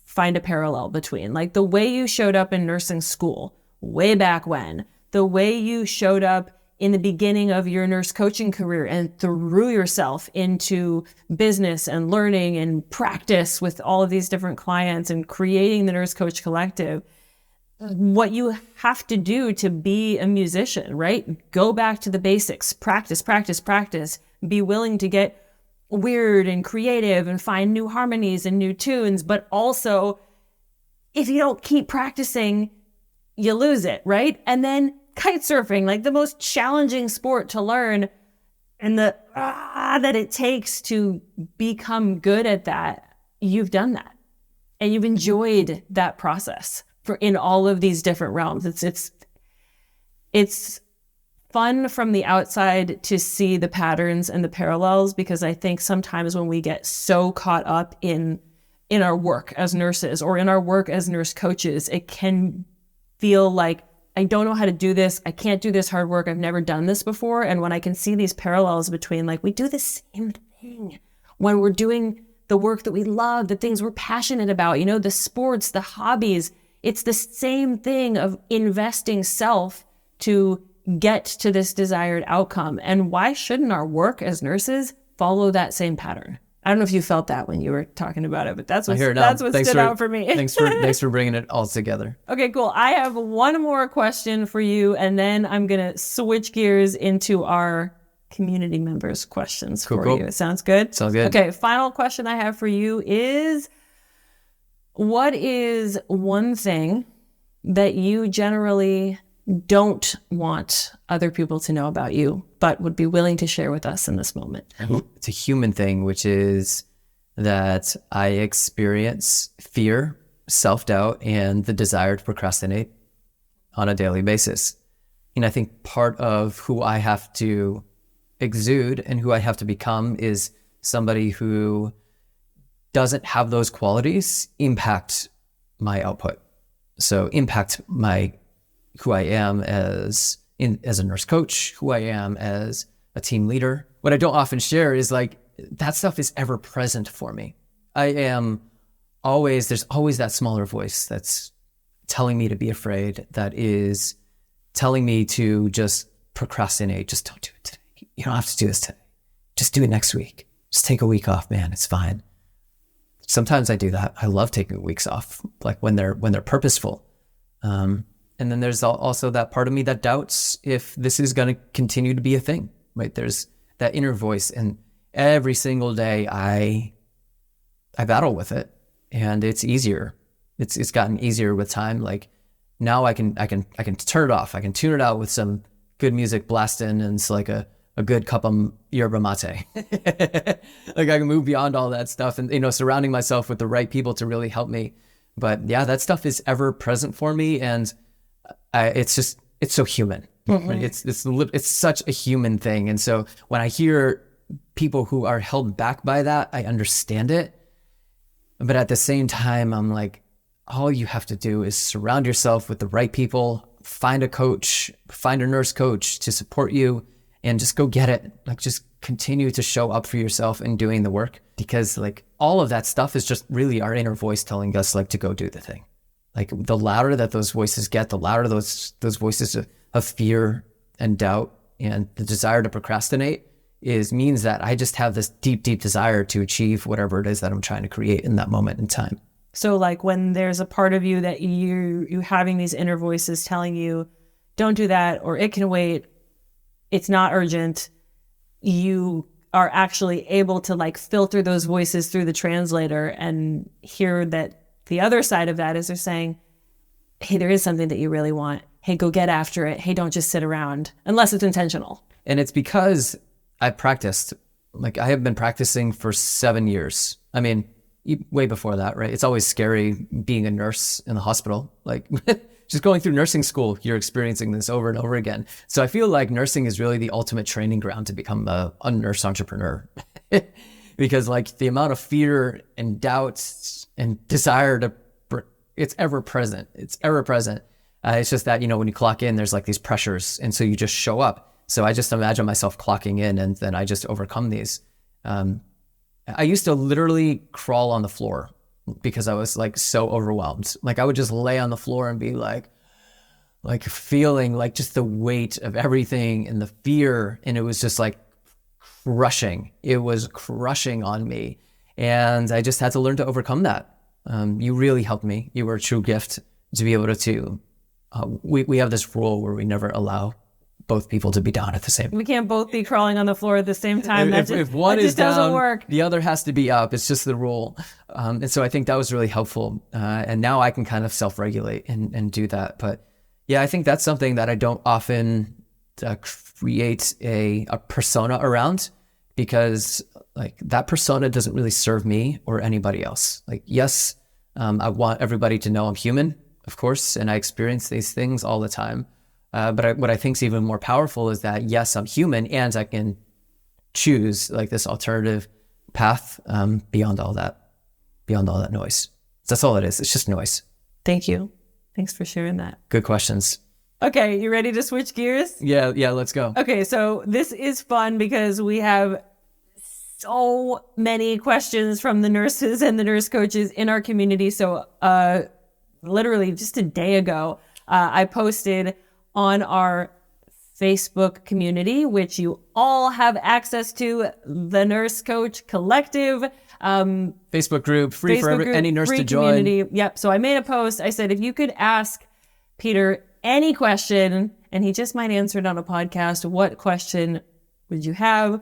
find a parallel between, like the way you showed up in nursing school way back when, the way you showed up in the beginning of your nurse coaching career and threw yourself into business and learning and practice with all of these different clients and creating the Nurse Coach Collective. What you have to do to be a musician, right? Go back to the basics, practice, practice, practice, be willing to get weird and creative and find new harmonies and new tunes. But also, if you don't keep practicing, you lose it, right? And then kite surfing, like the most challenging sport to learn, and the that it takes to become good at that, you've done that. And you've enjoyed that process in all of these different realms. It's fun from the outside to see the patterns and the parallels, because I think sometimes when we get so caught up in our work as nurses or in our work as nurse coaches, it can feel like, I don't know how to do this. I can't do this hard work. I've never done this before. And when I can see these parallels between, like, we do the same thing when we're doing the work that we love, the things we're passionate about, you know, the sports, the hobbies, it's the same thing of investing self to get to this desired outcome. And why shouldn't our work as nurses follow that same pattern? I don't know if you felt that when you were talking about it, but that's what stood out for me. Thanks for bringing it all together. Okay, cool. I have one more question for you, and then I'm going to switch gears into our community members' questions for you. Sounds good? Sounds good. Okay, final question I have for you is, what is one thing that you generally don't want other people to know about you, but would be willing to share with us in this moment? It's a human thing, which is that I experience fear, self-doubt, and the desire to procrastinate on a daily basis. And I think part of who I have to exude and who I have to become is somebody who doesn't have those qualities impact my output. So impact who I am as a nurse coach, who I am as a team leader. What I don't often share is like, that stuff is ever present for me. There's always that smaller voice that's telling me to be afraid, that is telling me to just procrastinate. Just don't do it today. You don't have to do this today. Just do it next week. Just take a week off, man. It's fine. Sometimes I do that. I love taking weeks off, like when they're purposeful. And then there's also that part of me that doubts if this is going to continue to be a thing, right? There's that inner voice, and every single day I battle with it, and it's easier. It's gotten easier with time. Like now I can turn it off. I can tune it out with some good music blasting, and it's like a good cup of yerba mate. Like I can move beyond all that stuff, and, you know, surrounding myself with the right people to really help me. But yeah, that stuff is ever present for me, and it's so human. Mm-hmm. Right? It's such a human thing. And so when I hear people who are held back by that, I understand it. But at the same time, I'm like, all you have to do is surround yourself with the right people, find a coach, find a nurse coach to support you, and just go get it. Like, just continue to show up for yourself and doing the work, because like all of that stuff is just really our inner voice telling us like to go do the thing. Like the louder that those voices get, the louder those voices of fear and doubt and the desire to procrastinate means that I just have this deep, deep desire to achieve whatever it is that I'm trying to create in that moment in time. So like when there's a part of you that you having these inner voices telling you, don't do that, or it can wait, it's not urgent, you are actually able to like filter those voices through the translator and hear that the other side of that is they're saying, hey, there is something that you really want. Hey, go get after it. Hey, don't just sit around, unless it's intentional. And it's because I practiced. Like I have been practicing for 7 years. I mean, way before that, right? It's always scary being a nurse in the hospital. Like just going through nursing school, you're experiencing this over and over again. So I feel like nursing is really the ultimate training ground to become a nurse entrepreneur. Because like the amount of fear and doubts and desire it's ever present. It's ever present. It's just that, when you clock in, there's like these pressures. And so you just show up. So I just imagine myself clocking in and then I just overcome these. I used to literally crawl on the floor because I was like so overwhelmed. Like I would just lay on the floor and be like feeling like just the weight of everything and the fear. And it was just like crushing. It was crushing on me. And I just had to learn to overcome that. You really helped me. You were a true gift to be able to, we have this rule where we never allow both people to be down at the same time. We can't both be crawling on the floor at the same time. If one is down, doesn't work. The other has to be up. It's just the rule. And so I think that was really helpful. And now I can kind of self-regulate and do that. But yeah, I think that's something that I don't often create a persona around, because like that persona doesn't really serve me or anybody else. Like, yes, I want everybody to know I'm human, of course, and I experience these things all the time. But what I think is even more powerful is that, yes, I'm human and I can choose like this alternative path beyond all that noise. That's all it is. It's just noise. Thank you. Thanks for sharing that. Good questions. Okay, you ready to switch gears? Yeah, let's go. Okay, so this is fun because we have so many questions from the nurses and the nurse coaches in our community. So literally just a day ago, I posted on our Facebook community, which you all have access to, the Nurse Coach Collective. Facebook group, free for any nurse to join. Community. Yep. So I made a post. I said, if you could ask Peter any question, and he just might answer it on a podcast, what question would you have?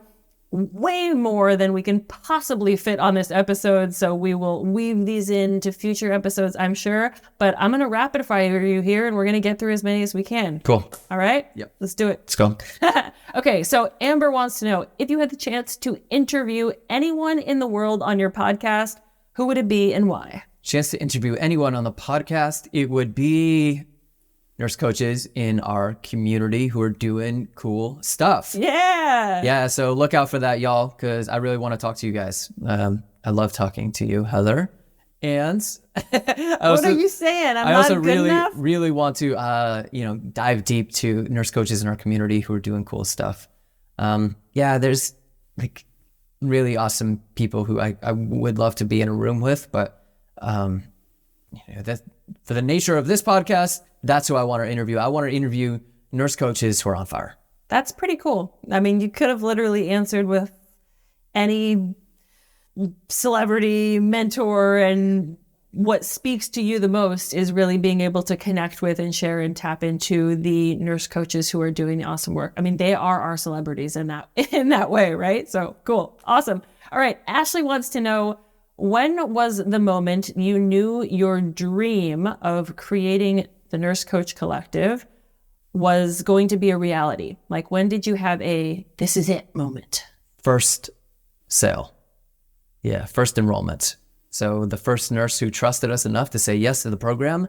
Way more than we can possibly fit on this episode. So we will weave these into future episodes, I'm sure. But I'm going to rapid fire you here and we're going to get through as many as we can. Cool. All right? Yep. Let's do it. Let's go. Okay. So Amber wants to know, if you had the chance to interview anyone in the world on your podcast, who would it be and why? Chance to interview anyone on the podcast, it would be nurse coaches in our community who are doing cool stuff. Yeah. So look out for that, y'all, because I really want to talk to you guys. I love talking to you, Heather. And what are you saying? I also really want to dive deep to nurse coaches in our community who are doing cool stuff. There's like really awesome people who I would love to be in a room with, but for the nature of this podcast, that's who I want to interview. I want to interview nurse coaches who are on fire. That's pretty cool. I mean, you could have literally answered with any celebrity, mentor, and what speaks to you the most is really being able to connect with and share and tap into the nurse coaches who are doing the awesome work. I mean, they are our celebrities in that way, right? So cool. Awesome. All right. Ashley wants to know, when was the moment you knew your dream of creating the Nurse Coach Collective was going to be a reality? Like, when did you have a this is it moment? First sale. Yeah, first enrollment. So the first nurse who trusted us enough to say yes to the program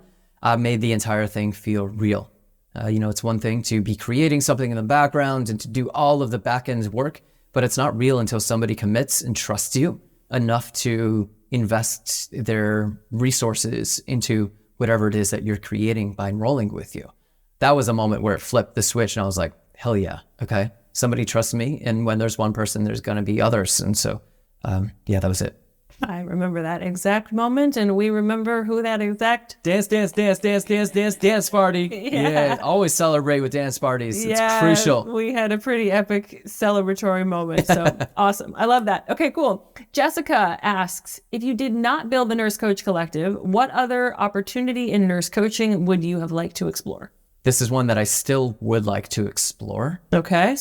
made the entire thing feel real. It's one thing to be creating something in the background and to do all of the back end work, but it's not real until somebody commits and trusts you enough to invest their resources into whatever it is that you're creating by enrolling with you. That was a moment where it flipped the switch and I was like, hell yeah, okay. Somebody trusts me, and when there's one person, there's going to be others. And so, that was it. I remember that exact moment, and we remember who that exact dance party. Yeah, always celebrate with dance parties. It's crucial. We had a pretty epic celebratory moment. So awesome. I love that. Okay, cool. Jessica asks, if you did not build the Nurse Coach Collective, what other opportunity in nurse coaching would you have liked to explore? This is one that I still would like to explore. Okay.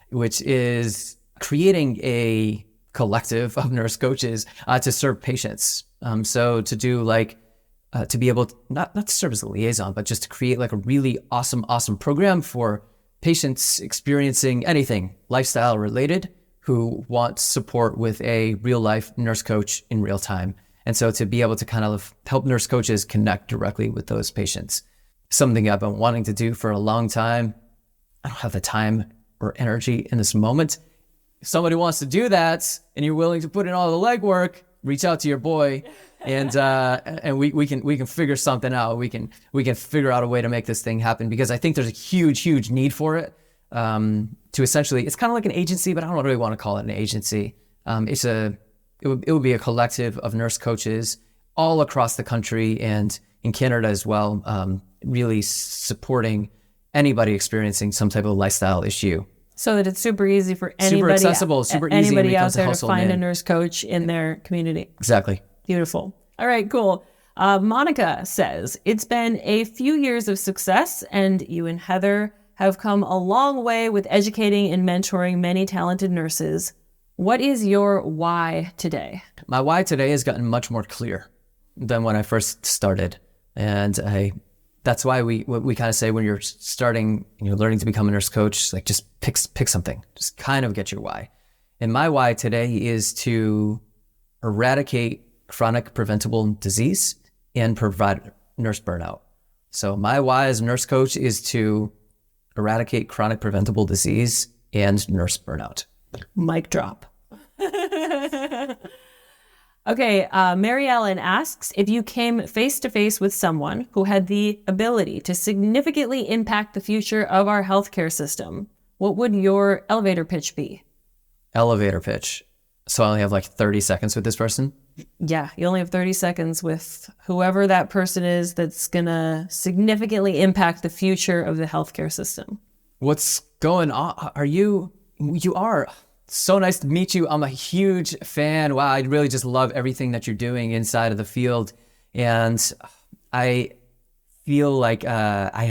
Which is creating a collective of nurse coaches to serve patients. So to do to be able to, not to serve as a liaison, but just to create like a really awesome program for patients experiencing anything lifestyle related who want support with a real life nurse coach in real time. And so to be able to kind of help nurse coaches connect directly with those patients. something I've been wanting to do for a long time. I don't have the time or energy in this moment. If somebody wants to do that and you're willing to put in all the legwork, reach out to your boy, and we can figure something out. We can figure out a way to make this thing happen, because I think there's a huge need for it. To essentially, it's kind of like an agency, but I don't really want to call it an agency. It would be a collective of nurse coaches all across the country and in Canada as well, really supporting anybody experiencing some type of lifestyle issue. So that it's super easy for anybody, super accessible, super easy when it out comes to there to household find a name. nurse coach in their community. Exactly. Beautiful. All right, cool. Monica says, it's been a few years of success, and you and Heather have come a long way with educating and mentoring many talented nurses. What is your why today? My why today has gotten much more clear than when I first started. And that's why we kind of say when you're starting and you're learning to become a nurse coach, like just pick something, just kind of get your why. And my why today is to eradicate chronic preventable disease and provide nurse burnout. So my why as a nurse coach is to eradicate chronic preventable disease and nurse burnout. Mic drop. Okay, Mary Ellen asks, if you came face to face with someone who had the ability to significantly impact the future of our healthcare system, what would your elevator pitch be? Elevator pitch. So I only have like 30 seconds with this person? Yeah, you only have 30 seconds with whoever that person is that's going to significantly impact the future of the healthcare system. What's going on? You are. So nice to meet you. I'm a huge fan. Wow, I really just love everything that you're doing inside of the field. And I feel like I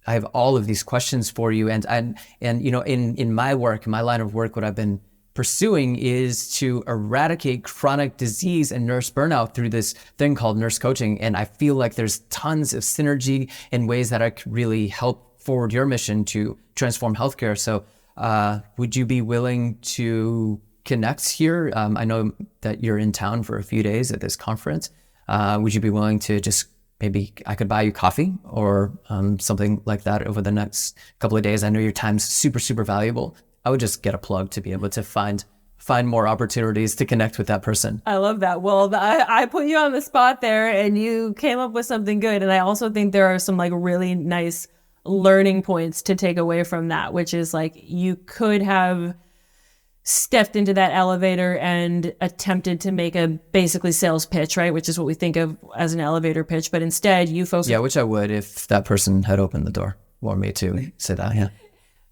have all of these questions for you. And you know, in my work, in my line of work, what I've been pursuing is to eradicate chronic disease and nurse burnout through this thing called nurse coaching. And I feel like there's tons of synergy in ways that I could really help forward your mission to transform healthcare. So would you be willing to connect here? I know that you're in town for a few days at this conference. Would you be willing to just, maybe I could buy you coffee or something like that over the next couple of days? I know your time's super, super valuable. I would just get a plug to be able to find more opportunities to connect with that person. I love that. Well, I put you on the spot there and you came up with something good. And I also think there are some like really nice learning points to take away from that, which is like you could have stepped into that elevator and attempted to make a basically sales pitch, right? Which is what we think of as an elevator pitch. But instead you focus. Yeah, which I would if that person had opened the door for me to say that, yeah.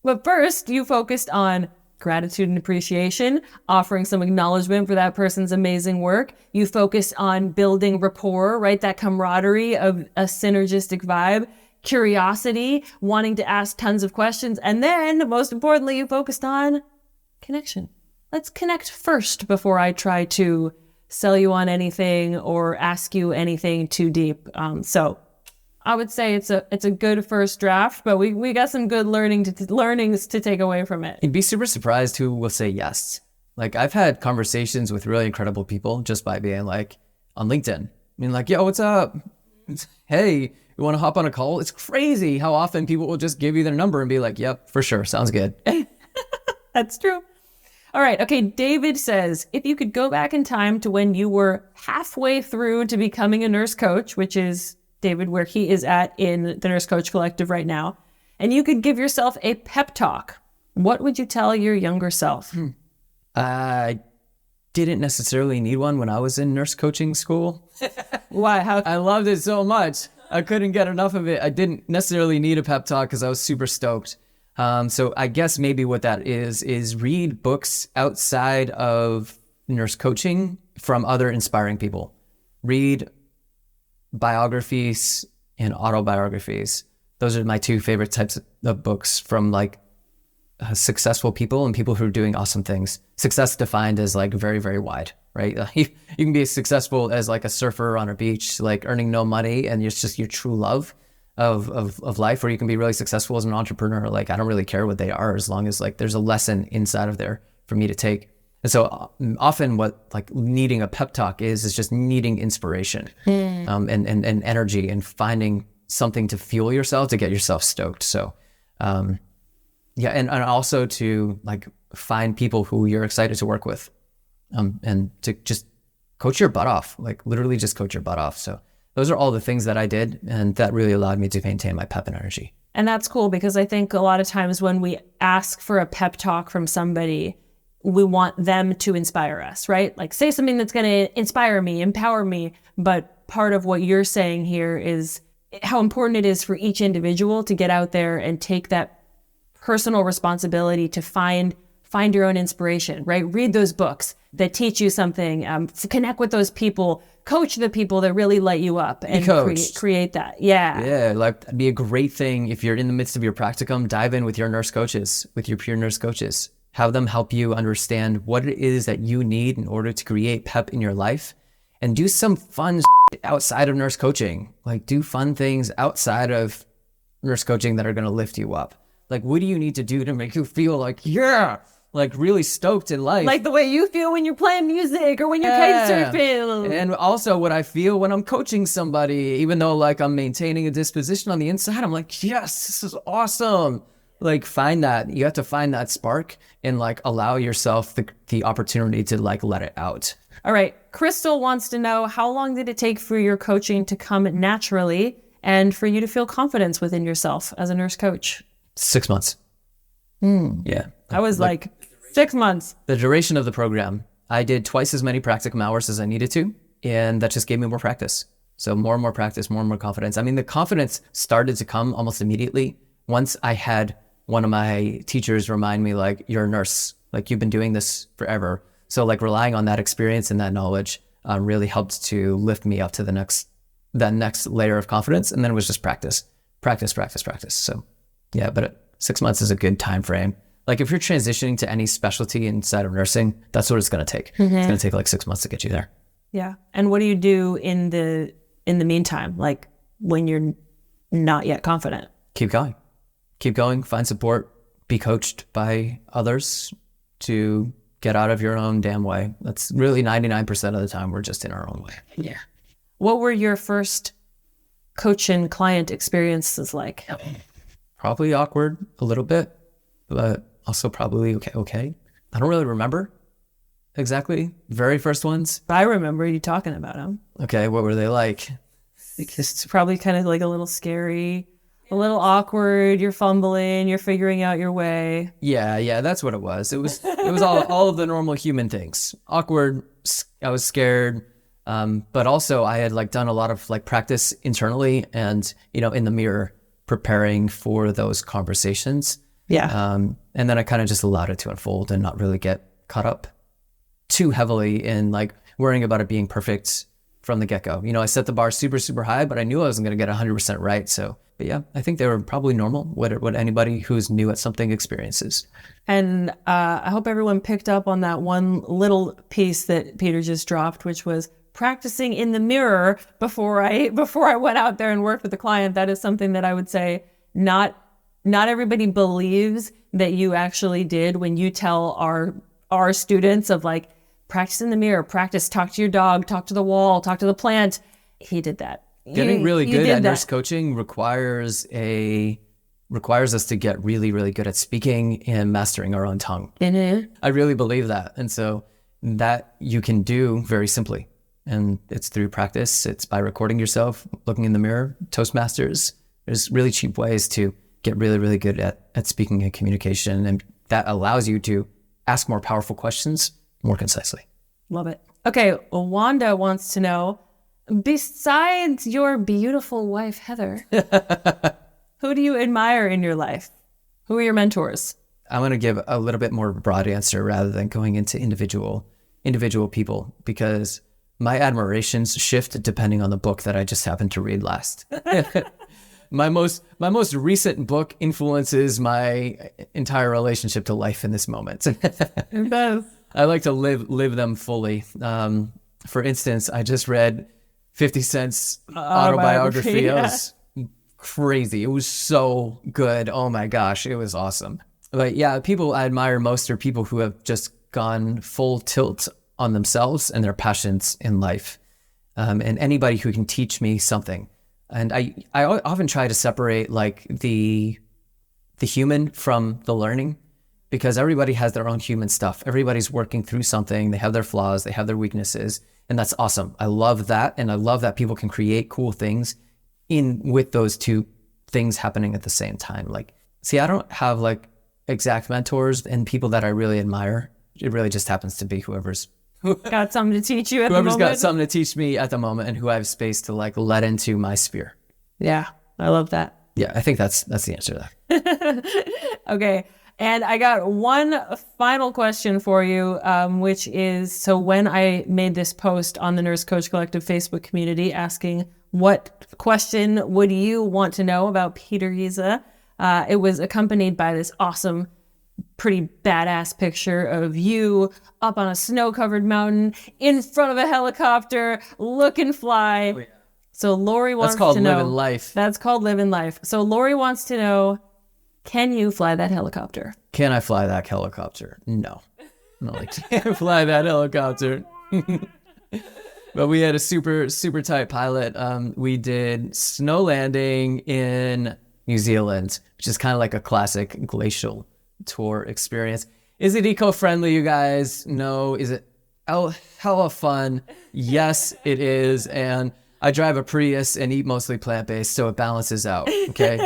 But first, you focused on gratitude and appreciation, offering some acknowledgement for that person's amazing work. You focused on building rapport, right? That camaraderie of a synergistic vibe, curiosity, wanting to ask tons of questions. And then, most importantly, you focused on connection. Let's connect first before I try to sell you on anything or ask you anything too deep. So I would say it's a good first draft, but we got some good learnings to take away from it. You'd be super surprised who will say yes. Like I've had conversations with really incredible people just by being like on LinkedIn. I mean, like, yo, what's up? Hey, you want to hop on a call? It's crazy how often people will just give you their number and be like, yep, for sure. Sounds good. That's true. All right. Okay. David says, if you could go back in time to when you were halfway through to becoming a nurse coach, which is David, where he is at in the Nurse Coach Collective right now, and you could give yourself a pep talk, what would you tell your younger self? I didn't necessarily need one when I was in nurse coaching school. Why? How? I loved it so much. I couldn't get enough of it. I didn't necessarily need a pep talk because I was super stoked. So I guess maybe what that is read books outside of nurse coaching from other inspiring people. Read biographies and autobiographies. Those are my two favorite types of books from like successful people and people who are doing awesome things. Success defined as like very, very wide, right? You can be as successful as like a surfer on a beach, like earning no money and it's just your true love of life, or you can be really successful as an entrepreneur. Like I don't really care what they are as long as like there's a lesson inside of there for me to take. And so often what like needing a pep talk is just needing inspiration and energy and finding something to fuel yourself, to get yourself stoked. So, yeah, and also to like find people who you're excited to work with, and to just coach your butt off, like literally just coach your butt off. So those are all the things that I did, and that really allowed me to maintain my pep and energy. And that's cool, because I think a lot of times when we ask for a pep talk from somebody, we want them to inspire us, right? Like say something that's going to inspire me, empower me. But part of what you're saying here is how important it is for each individual to get out there and take that personal responsibility to find your own inspiration, right? Read those books that teach you something, connect with those people, coach the people that really light you up, and create that. Yeah, like that'd be a great thing if you're in the midst of your practicum. Dive in with your nurse coaches, with your peer nurse coaches. Have them help you understand what it is that you need in order to create pep in your life, and do some fun outside of nurse coaching. Like do fun things outside of nurse coaching that are going to lift you up. Like what do you need to do to make you feel like, yeah, like really stoked in life? Like the way you feel when you're playing music or when you're kite surfing. And also what I feel when I'm coaching somebody, even though like I'm maintaining a disposition on the inside, I'm like, yes, this is awesome. Like find that, you have to find that spark and like allow yourself the opportunity to like let it out. All right. Crystal wants to know, how long did it take for your coaching to come naturally and for you to feel confidence within yourself as a nurse coach? 6 months. Yeah. I was like 6 months. The duration of the program, I did twice as many practicum hours as I needed to. And that just gave me more practice. So more and more practice, more and more confidence. I mean, the confidence started to come almost immediately once I had one of my teachers remind me, like, you're a nurse, like you've been doing this forever. So like relying on that experience and that knowledge really helped to lift me up to that next layer of confidence. And then it was just practice. So yeah, but 6 months is a good time frame. Like if you're transitioning to any specialty inside of nursing, that's what it's going to take. It's going to take like 6 months to get you there. Yeah. And what do you do in the meantime? Like when you're not yet confident? Keep going, find support, be coached by others to get out of your own damn way. That's really 99% of the time we're just in our own way. Yeah. What were your first coach and client experiences like? Probably awkward a little bit, but also probably okay. I don't really remember exactly very first ones. But I remember you talking about them. Okay, what were they like? It's probably kind of like a little scary, a little awkward. You're fumbling, you're figuring out your way. Yeah, that's what it was. It was all of the normal human things. Awkward, I was scared, but also I had like done a lot of like practice internally and, in the mirror preparing for those conversations. Yeah. And then I kind of just allowed it to unfold and not really get caught up too heavily in like worrying about it being perfect from the get-go. I set the bar super, super high, but I knew I wasn't going to get 100% right. So, but yeah, I think they were probably normal, what anybody who's new at something experiences. And I hope everyone picked up on that one little piece that Peter just dropped, which was practicing in the mirror before I went out there and worked with the client. That is something that I would say not everybody believes that you actually did when you tell our students of like, practice in the mirror, talk to your dog, talk to the wall, talk to the plant. He did that. Getting really good at nurse coaching requires us to get really, really good at speaking and mastering our own tongue. Mm-hmm. I really believe that. And so that you can do very simply. And it's through practice. It's by recording yourself, looking in the mirror, Toastmasters. There's really cheap ways to get really, really good at speaking and communication. And that allows you to ask more powerful questions more concisely. Love it. Okay, Wanda wants to know, besides your beautiful wife, Heather, who do you admire in your life? Who are your mentors? I'm going to give a little bit more broad answer rather than going into individual people, because my admirations shift depending on the book that I just happened to read last. My most recent book influences my entire relationship to life in this moment. It does. I like to live them fully. For instance, I just read 50 Cent's autobiography. It was crazy. It was so good. Oh my gosh, it was awesome. But yeah, people I admire most are people who have just gone full tilt on themselves and their passions in life. And anybody who can teach me something And I often try to separate like the human from the learning, because everybody has their own human stuff. Everybody's working through something. They have their flaws, they have their weaknesses, and that's awesome. I love that. And I love that people can create cool things with those two things happening at the same time. Like, see, I don't have like exact mentors and people that I really admire. It really just happens to be whoever's got something to teach you at the moment. got something to teach me at the moment, and who I have space to like let into my sphere. Yeah, I love that. Yeah, I think that's the answer to that. Okay. And I got one final question for you, which is, so when I made this post on the Nurse Coach Collective Facebook community asking what question would you want to know about Peter Giza, it was accompanied by this awesome, pretty badass picture of you up on a snow-covered mountain in front of a helicopter looking fly. Oh, yeah. So Lori wants to know. That's called living life. That's called living life. So Lori wants to know, can you fly that helicopter? Can I fly that helicopter? No. I can't fly that helicopter. But we had a super, super tight pilot. We did snow landing in New Zealand, which is kind of like a classic glacial tour experience. Is it eco-friendly, you guys? No. Is it hella fun? Yes, it is. And I drive a Prius and eat mostly plant-based, so it balances out, okay?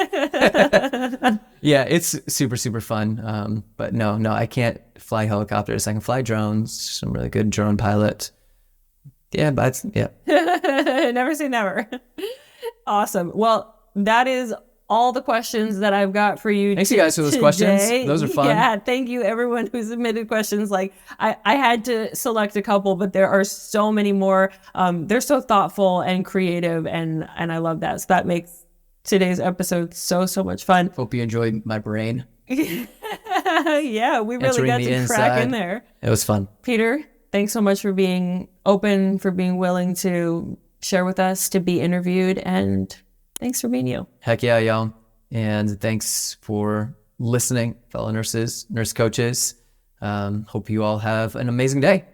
Yeah, it's super, super fun. But no, I can't fly helicopters. I can fly drones. I'm a really good drone pilot. Yeah, but yeah. Never say never. Awesome. Well, that is all the questions that I've got for you. Thanks, you guys, for those questions. Those are fun. Yeah, thank you, everyone who submitted questions. Like, I had to select a couple, but there are so many more. They're so thoughtful and creative, and I love that. So that makes today's episode so much fun. Hope you enjoyed my brain. Yeah, we really got to crack in there. It was fun. Peter, thanks so much for being open, for being willing to share with us, to be interviewed, and thanks for being you. Heck yeah, y'all. And thanks for listening, fellow nurses, nurse coaches. Hope you all have an amazing day.